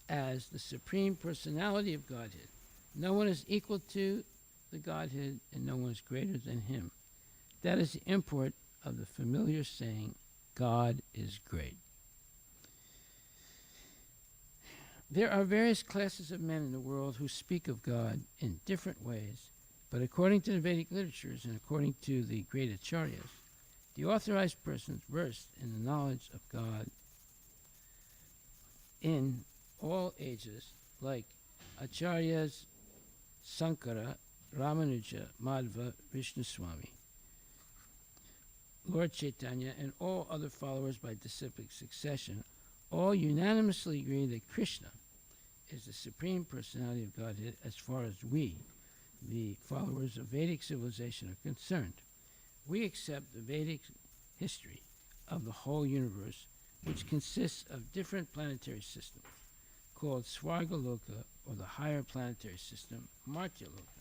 as the Supreme Personality of Godhead. No one is equal to the Godhead, and no one is greater than him. That is the import of the familiar saying, God is great. There are various classes of men in the world who speak of God in different ways, but according to the Vedic literatures and according to the great acharyas, the authorized persons versed in the knowledge of God in all ages, like acharyas Sankara, Ramanuja, Madhva, Vishnuswami, Lord Chaitanya, and all other followers by disciplic succession, all unanimously agree that Krishna is the Supreme Personality of Godhead as far as we, the followers of Vedic civilization, are concerned. We accept the Vedic history of the whole universe, which consists of different planetary systems, called Svargaloka, or the higher planetary system, Martyaloka,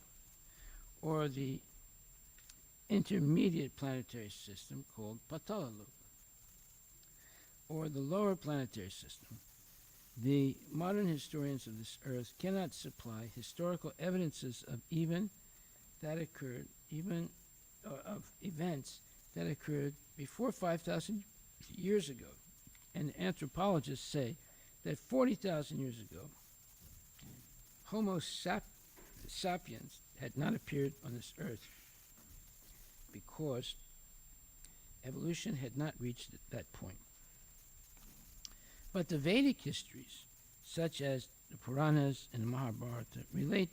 or the intermediate planetary system called Patalaloka, or the lower planetary system. The modern historians of this earth cannot supply historical evidences of of events that occurred before 5,000 years ago. And anthropologists say that 40,000 years ago, Homo sapiens had not appeared on this earth because evolution had not reached that point. But the Vedic histories, such as the Puranas and the Mahabharata, relate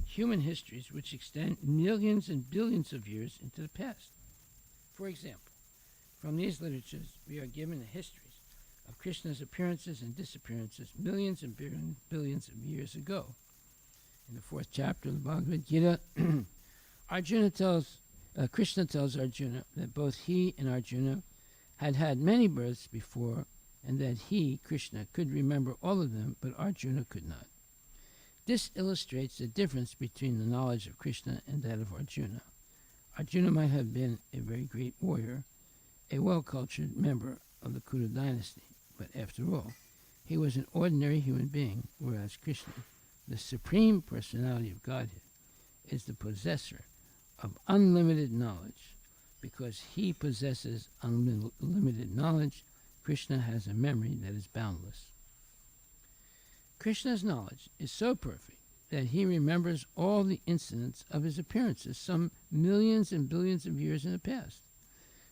human histories which extend millions and billions of years into the past. For example, from these literatures we are given the histories of Krishna's appearances and disappearances millions and billions of years ago. In the 4th chapter of the Bhagavad Gita, Krishna tells Arjuna that both he and Arjuna had had many births before, and that he, Krishna, could remember all of them, but Arjuna could not. This illustrates the difference between the knowledge of Krishna and that of Arjuna. Arjuna might have been a very great warrior, a well-cultured member of the Kudu dynasty, but after all, he was an ordinary human being, whereas Krishna, the Supreme Personality of Godhead, is the possessor of unlimited knowledge. Because he possesses unlimited knowledge, Krishna has a memory that is boundless. Krishna's knowledge is so perfect that he remembers all the incidents of his appearances, some millions and billions of years in the past.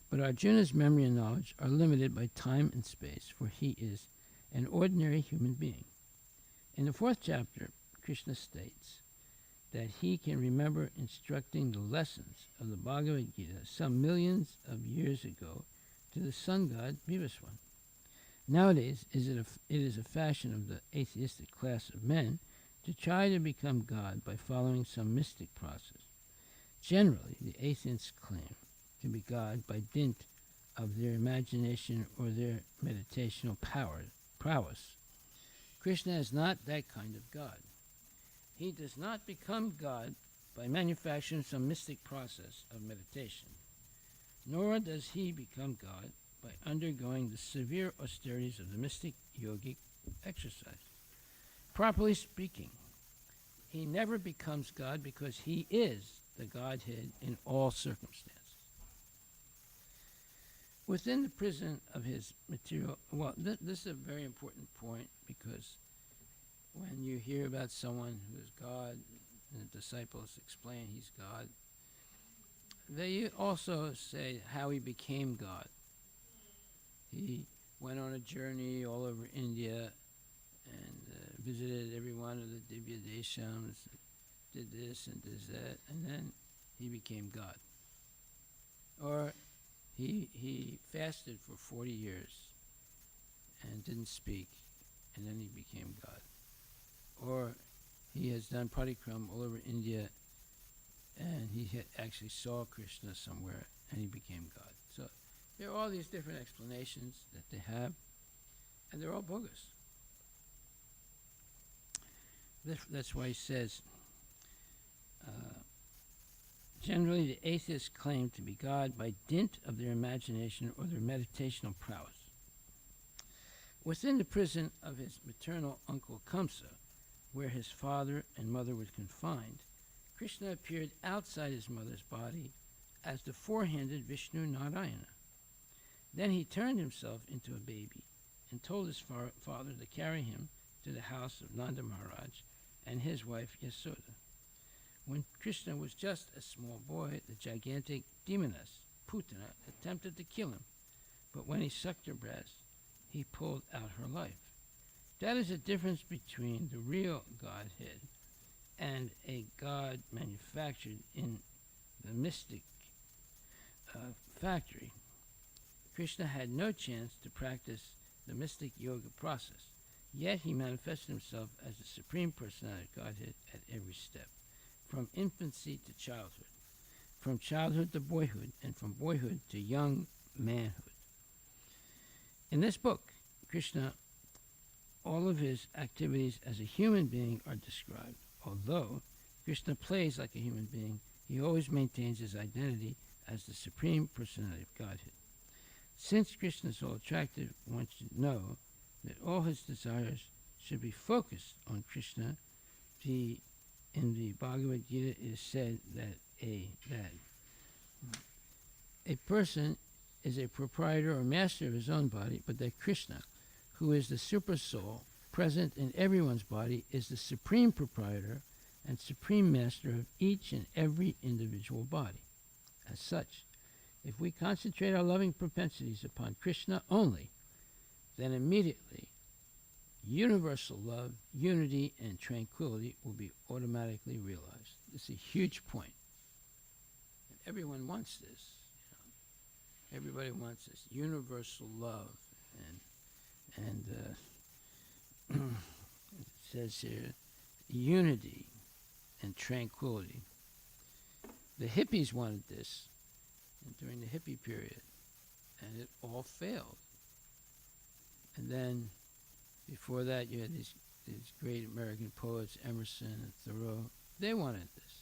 But Arjuna's memory and knowledge are limited by time and space, for he is an ordinary human being. In the 4th chapter, Krishna states that he can remember instructing the lessons of the Bhagavad Gita some millions of years ago to the sun god Vivaswan. Nowadays, it is a fashion of the atheistic class of men to try to become God by following some mystic process. Generally, the atheists claim to be God by dint of their imagination or their meditational prowess. Krishna is not that kind of God. He does not become God by manufacturing some mystic process of meditation, nor does he become God by undergoing the severe austerities of the mystic yogic exercise. Properly speaking, he never becomes God because he is the Godhead in all circumstances. Within the prison of his material, this is a very important point, because when you hear about someone who is God, and the disciples explain he's God, they also say how he became God. He went on a journey all over India and visited every one of the Divya Deshams, did this and did that, and then he became God. Or he fasted for 40 years and didn't speak, and then he became God. Or he has done parikram all over India, and he actually saw Krishna somewhere, and he became God. So there are all these different explanations that they have, and they're all bogus. That's why he says, generally the atheists claim to be God by dint of their imagination or their meditational prowess. Within the prison of his maternal uncle Kamsa, where his father and mother were confined, Krishna appeared outside his mother's body as the four-handed Vishnu Narayana. Then he turned himself into a baby and told his father to carry him to the house of Nanda Maharaj and his wife Yasoda. When Krishna was just a small boy, the gigantic demoness, Putana, attempted to kill him, but when he sucked her breast, he pulled out her life. That is the difference between the real Godhead and a God manufactured in the mystic factory. Krishna had no chance to practice the mystic yoga process, yet he manifested himself as the Supreme Personality of Godhead at every step, from infancy to childhood, from childhood to boyhood, and from boyhood to young manhood. In this book, Krishna, all of his activities as a human being are described. Although Krishna plays like a human being, he always maintains his identity as the Supreme Personality of Godhead. Since Krishna is so attractive, one should know that all his desires should be focused on Krishna. In the Bhagavad Gita it is said that a person is a proprietor or master of his own body, but that Krishna, who is the super soul present in everyone's body, is the supreme proprietor and supreme master of each and every individual body. As such, if we concentrate our loving propensities upon Krishna only, then immediately universal love, unity, and tranquility will be automatically realized. This is a huge point. And everyone wants this. Everybody wants this universal love, and it says here, unity and tranquility. The hippies wanted this during the hippie period, and it all failed. And then before that, you had these great American poets, Emerson and Thoreau. They wanted this,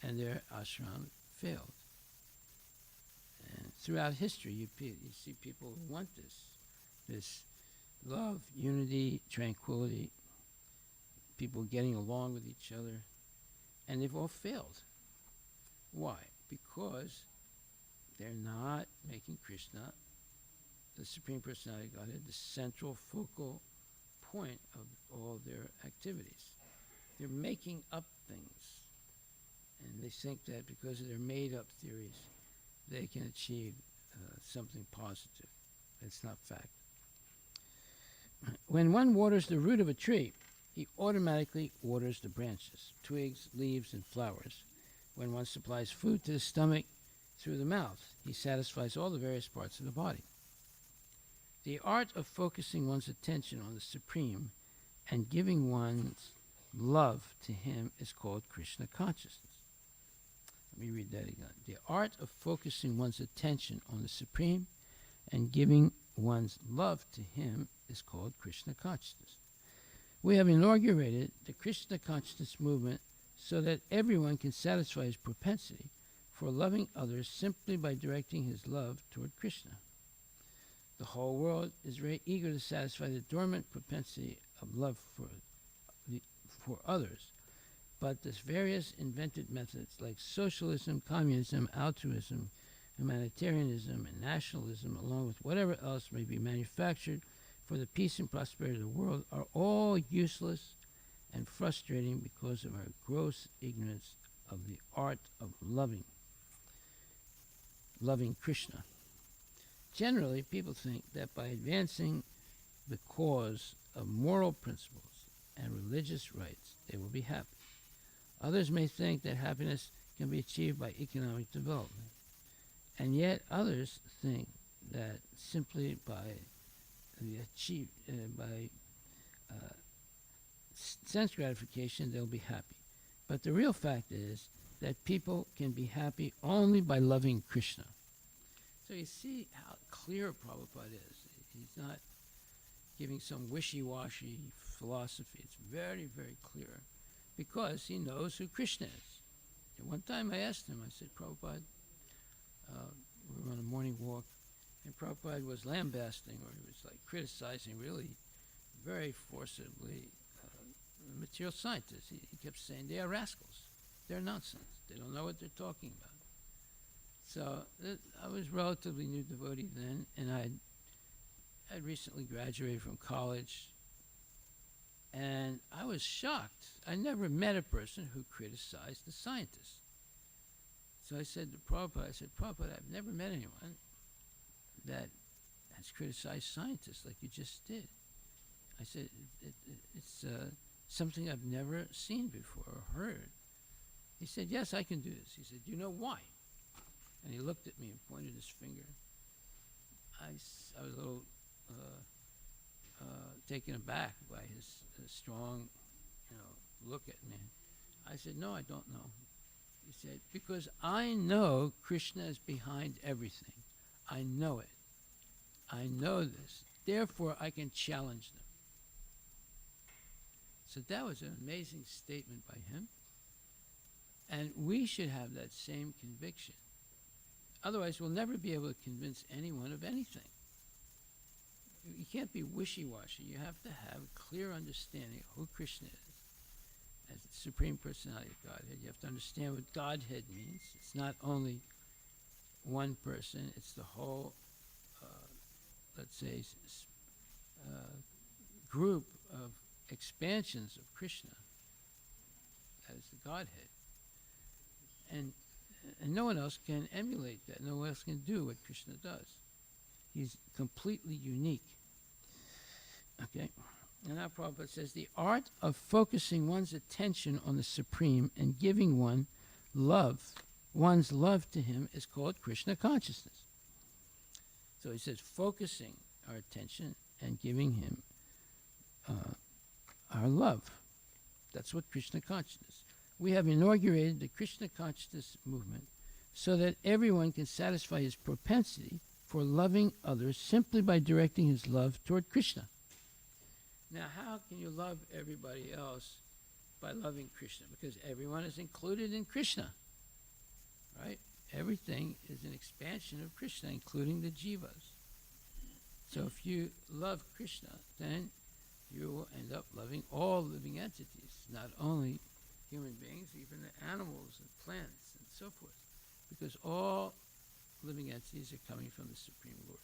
and their ashram failed. And throughout history, you see people who want this love, unity, tranquility, people getting along with each other, and they've all failed. Why? Because they're not making Krishna, the Supreme Personality of Godhead, the central focal point of all their activities. They're making up things, and they think that because of their made-up theories, they can achieve something positive. It's not fact. When one waters the root of a tree, he automatically waters the branches, twigs, leaves, and flowers. When one supplies food to the stomach through the mouth, he satisfies all the various parts of the body. The art of focusing one's attention on the Supreme and giving one's love to him is called Krishna consciousness. Let me read that again. The art of focusing one's attention on the Supreme and giving one's love to him is called Krishna consciousness. We have inaugurated the Krishna consciousness movement so that everyone can satisfy his propensity for loving others simply by directing his love toward Krishna. The whole world is very eager to satisfy the dormant propensity of love for others, but there's various invented methods like socialism, communism, altruism, humanitarianism, and nationalism, along with whatever else may be manufactured for the peace and prosperity of the world, are all useless and frustrating because of our gross ignorance of the art of loving Krishna. Generally, people think that by advancing the cause of moral principles and religious rights, they will be happy. Others may think that happiness can be achieved by economic development. And yet others think that simply by sense gratification, they'll be happy. But the real fact is that people can be happy only by loving Krishna. So you see how clear Prabhupada is. He's not giving some wishy-washy philosophy. It's very, very clear because he knows who Krishna is. And one time I asked him, I said, Prabhupada, we were on a morning walk, and Prabhupada was lambasting, or he was like criticizing really very forcibly material scientists. He kept saying, they are rascals. They're nonsense. They don't know what they're talking about. So I was relatively new devotee then, and I'd recently graduated from college, and I was shocked. I never met a person who criticized the scientists. So I said to Prabhupada, Prabhupada, I've never met anyone that has criticized scientists like you just did. I said, it's something I've never seen before or heard. He said, yes, I can do this. He said, do you know why? And he looked at me and pointed his finger. I was a little taken aback by his strong, look at me. I said, no, I don't know. He said, because I know Krishna is behind everything. I know it. I know this. Therefore, I can challenge them. So that was an amazing statement by him. And we should have that same conviction. Otherwise, we'll never be able to convince anyone of anything. You can't be wishy-washy. You have to have a clear understanding of who Krishna is as the Supreme Personality of Godhead. You have to understand what Godhead means. It's not only one person. It's the whole, let's say, group of expansions of Krishna as the Godhead. And no one else can emulate that. No one else can do what Krishna does. He's completely unique. Okay? And now Prabhupada says, the art of focusing one's attention on the Supreme and giving one's love to him is called Krishna consciousness. So he says, focusing our attention and giving him our love. That's what Krishna consciousness. We have inaugurated the Krishna consciousness movement so that everyone can satisfy his propensity for loving others simply by directing his love toward Krishna. Now, how can you love everybody else by loving Krishna? Because everyone is included in Krishna, right? Everything is an expansion of Krishna, including the jivas. So if you love Krishna, then you will end up loving all living entities, not only human beings, even the animals and plants and so forth, because all living entities are coming from the Supreme Lord.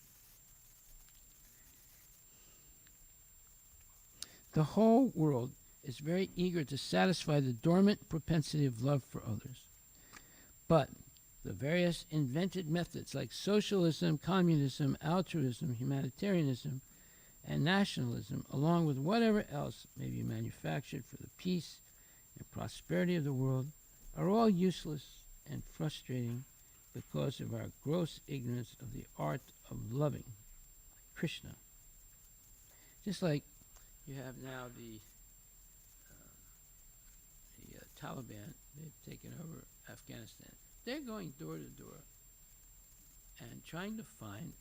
The whole world is very eager to satisfy the dormant propensity of love for others. But the various invented methods like socialism, communism, altruism, humanitarianism, and nationalism, along with whatever else may be manufactured for the peace and prosperity of the world, are all useless and frustrating because of our gross ignorance of the art of loving Krishna. Just like you have now the Taliban, they've taken over Afghanistan. They're going door to door and trying to find,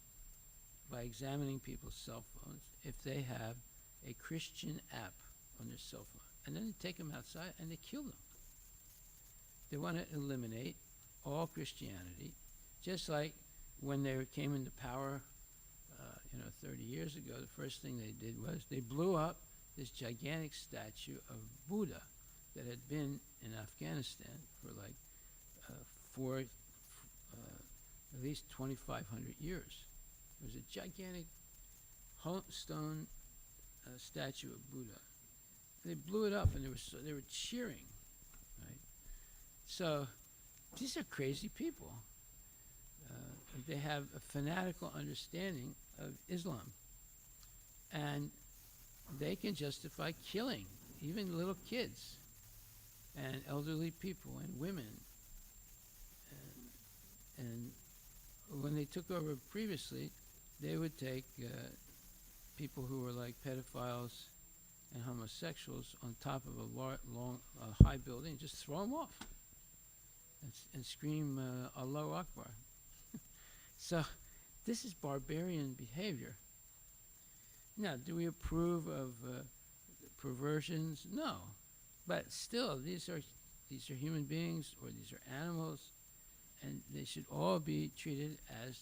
by examining people's cell phones, if they have a Christian app on their cell phone. And then they take them outside and they kill them. They want to eliminate all Christianity, just like when they came into power 30 years ago. The first thing they did was they blew up this gigantic statue of Buddha that had been in Afghanistan for at least 2,500 years. It was a gigantic stone statue of Buddha. They blew it up, and they were cheering, right? So these are crazy people. They have a fanatical understanding of Islam, and they can justify killing even little kids and elderly people and women. And when they took over previously, they would take people who were like pedophiles and homosexuals on top of a high building and just throw them off and scream Allahu Akbar. So this is barbarian behavior. Now, do we approve of perversions? No. But still, these are human beings, or these are animals, and they should all be treated as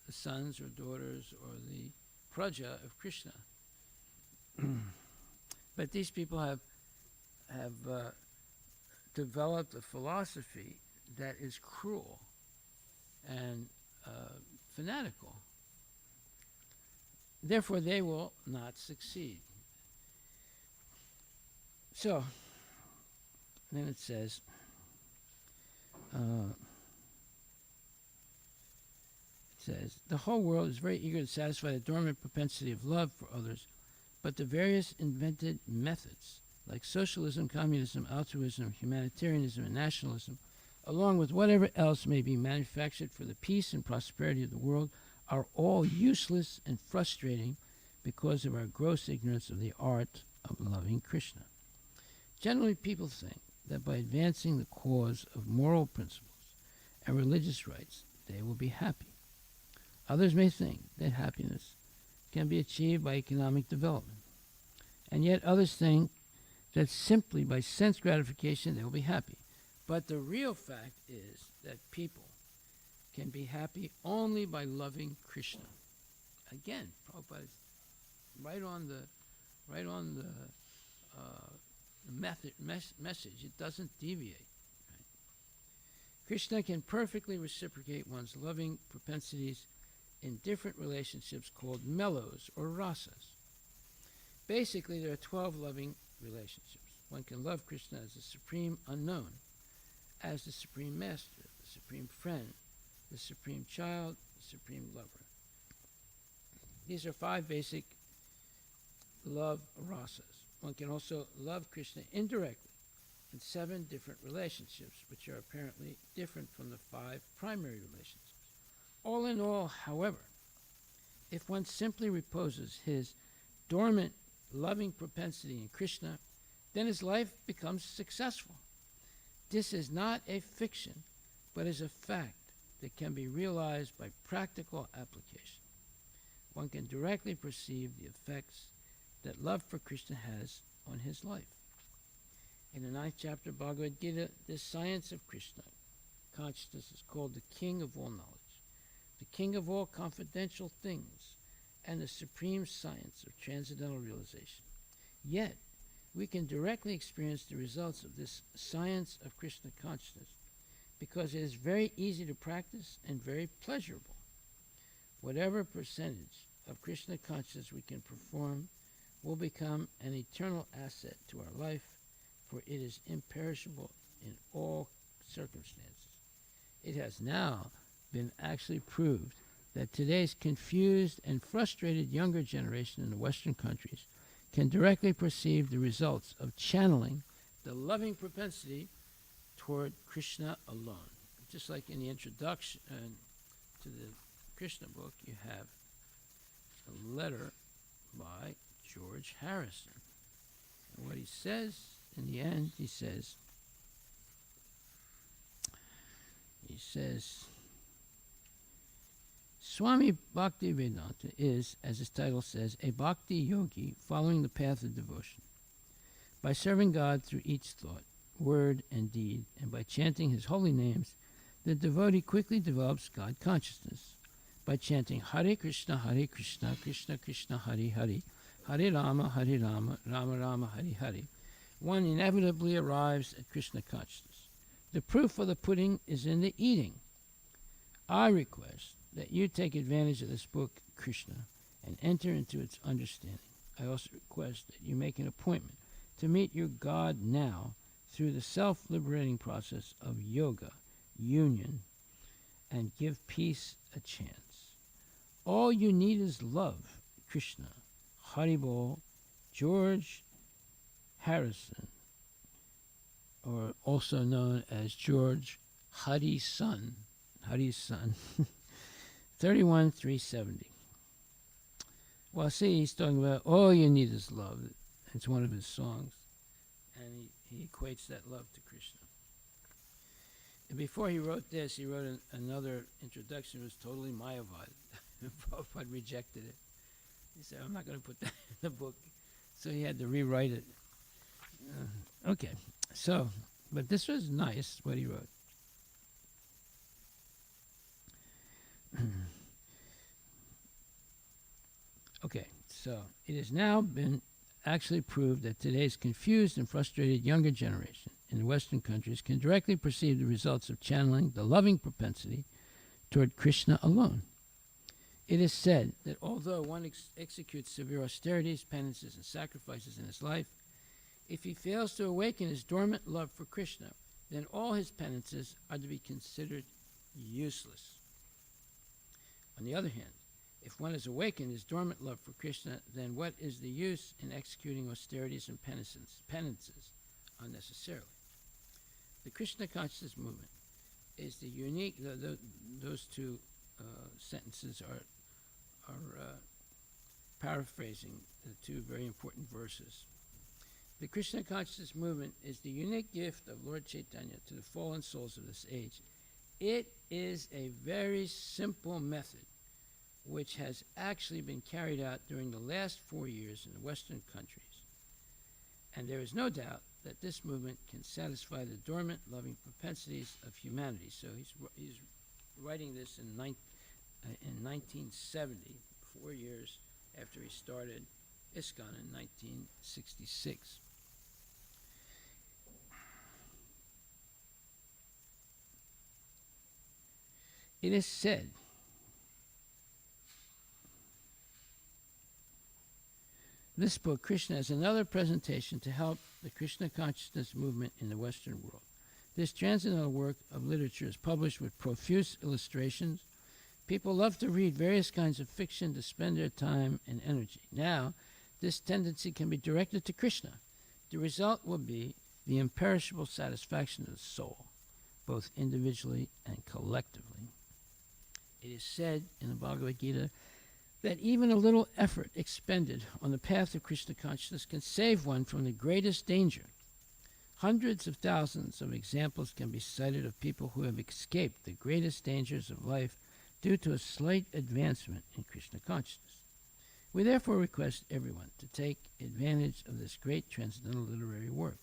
the sons or daughters or the praja of Krishna. But these people have developed a philosophy that is cruel and fanatical. Therefore, they will not succeed. So, then it says, the whole world is very eager to satisfy the dormant propensity of love for others, but the various invented methods, like socialism, communism, altruism, humanitarianism, and nationalism, along with whatever else may be manufactured for the peace and prosperity of the world, are all useless and frustrating because of our gross ignorance of the art of loving Krishna. Generally, people think that by advancing the cause of moral principles and religious rights, they will be happy. Others may think that happiness can be achieved by economic development, and yet others think that simply by sense gratification they will be happy. But the real fact is that people can be happy only by loving Krishna. Again, Prabhupada is right on the message. It doesn't deviate. Right? Krishna can perfectly reciprocate one's loving propensities in different relationships called mellows or rasas. Basically, there are 12 loving relationships. One can love Krishna as the supreme unknown, as the supreme master, the supreme friend, the supreme child, the supreme lover. These are 5 basic love rasas. One can also love Krishna indirectly in 7 different relationships, which are apparently different from the 5 primary relationships. All in all, however, if one simply reposes his dormant loving propensity in Krishna, then his life becomes successful. This is not a fiction, but is a fact that can be realized by practical application. One can directly perceive the effects that love for Krishna has on his life. In the 9th chapter of Bhagavad Gita, the science of Krishna consciousness is called the king of all knowledge, the king of all confidential things, and the supreme science of transcendental realization. Yet, we can directly experience the results of this science of Krishna consciousness because it is very easy to practice and very pleasurable. Whatever percentage of Krishna consciousness we can perform will become an eternal asset to our life, for it is imperishable in all circumstances. It has now been actually proved that today's confused and frustrated younger generation in the Western countries can directly perceive the results of channeling the loving propensity toward Krishna alone. Just like in the introduction to the Krishna book, you have a letter by George Harrison. And what he says in the end, he says, Swami Bhaktivedanta is, as his title says, a bhakti yogi following the path of devotion. By serving God through each thought, word, and deed, and by chanting his holy names, the devotee quickly develops God consciousness. By chanting Hare Krishna, Krishna Krishna, Hare Hare, Hare Rama, Rama Rama, Hare Hare, one inevitably arrives at Krishna consciousness. The proof of the pudding is in the eating. I request that you take advantage of this book, Krishna, and enter into its understanding. I also request that you make an appointment to meet your God now through the self-liberating process of yoga, union, and give peace a chance. All you need is love, Krishna. Haribol, George Harrison, or also known as George Hari's son, 31,370. Well, see, he's talking about all you need is love. It's one of his songs, and he equates that love to Krishna. And before he wrote this, he wrote another introduction. It was totally Mayavad. Prabhupada rejected it. He said, I'm not going to put that in the book. So he had to rewrite it. Okay, so, but this was nice, what he wrote. Okay, so it has now been actually proved that today's confused and frustrated younger generation in the Western countries can directly perceive the results of channeling the loving propensity toward Krishna alone. It is said that although one executes severe austerities, penances, and sacrifices in his life, if he fails to awaken his dormant love for Krishna, then all his penances are to be considered useless. On the other hand, if one has awakened his dormant love for Krishna, then what is the use in executing austerities and penances unnecessarily? The Krishna consciousness movement is the unique. Those two sentences are paraphrasing the two very important verses. The Krishna consciousness movement is the unique gift of Lord Chaitanya to the fallen souls of this age. It is a very simple method which has actually been carried out during the last 4 years in the Western countries. And there is no doubt that this movement can satisfy the dormant, loving propensities of humanity. So he's writing this in 1970, 4 years after he started ISKCON in 1966. It is said this book, Krishna, is another presentation to help the Krishna consciousness movement in the Western world. This transcendental work of literature is published with profuse illustrations. People love to read various kinds of fiction to spend their time and energy. Now, this tendency can be directed to Krishna. The result will be the imperishable satisfaction of the soul, both individually and collectively. It is said in the Bhagavad Gita that even a little effort expended on the path of Krishna consciousness can save one from the greatest danger. Hundreds of thousands of examples can be cited of people who have escaped the greatest dangers of life due to a slight advancement in Krishna consciousness. We therefore request everyone to take advantage of this great transcendental literary work.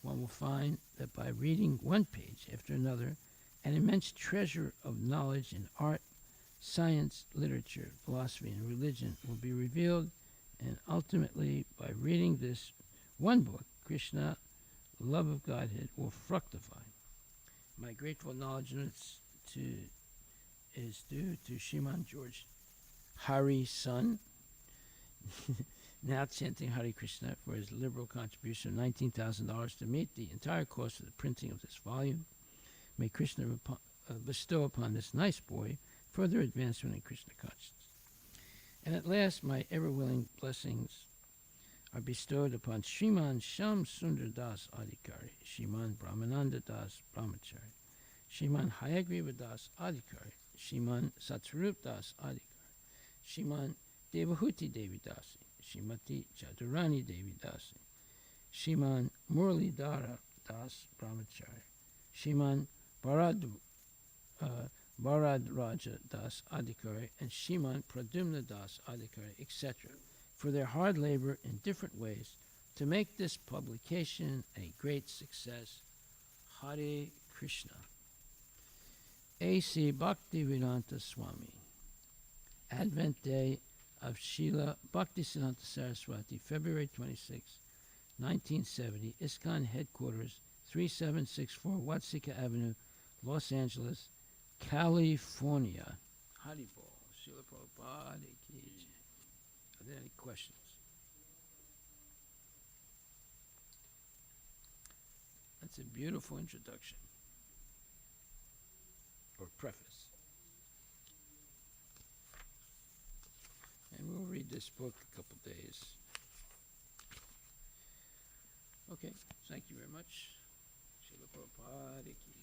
One will find that by reading one page after another, an immense treasure of knowledge in art, science, literature, philosophy, and religion will be revealed, and ultimately, by reading this one book, Krishna, love of Godhead, will fructify. My grateful acknowledgments is due to Shriman George Hari's son, now chanting Hare Krishna, for his liberal contribution of $19,000 to meet the entire cost of the printing of this volume. May Krishna bestow upon this nice boy further advancement in Krishna consciousness. And at last, my ever-willing blessings are bestowed upon Shriman Sham Sundar Das Adhikari, Shriman Brahmananda Das Brahmachari, Shriman Hayagriva Das Adhikari, Shriman Satsarup Das Adhikari, Shriman Devahuti Devi Dasi, Shrimati Jadurani Devi Dasi, Shriman Muralidhara Das Brahmachari, Shriman Bharadraja Das Adhikari, and Shriman Pradyumna Das Adhikari, etc., for their hard labor in different ways to make this publication a great success. Hare Krishna. A.C. Bhaktivedanta Swami. Advent Day of Srila Bhaktisiddhanta Saraswati, February 26, 1970, ISKCON Headquarters, 3764 Watsika Avenue, Los Angeles, California. Haribol. Srila Prabhupada ki jai. Are there any questions? That's a beautiful introduction or preface. And we'll read this book a couple days. Okay, thank you very much. Srila Prabhupada ki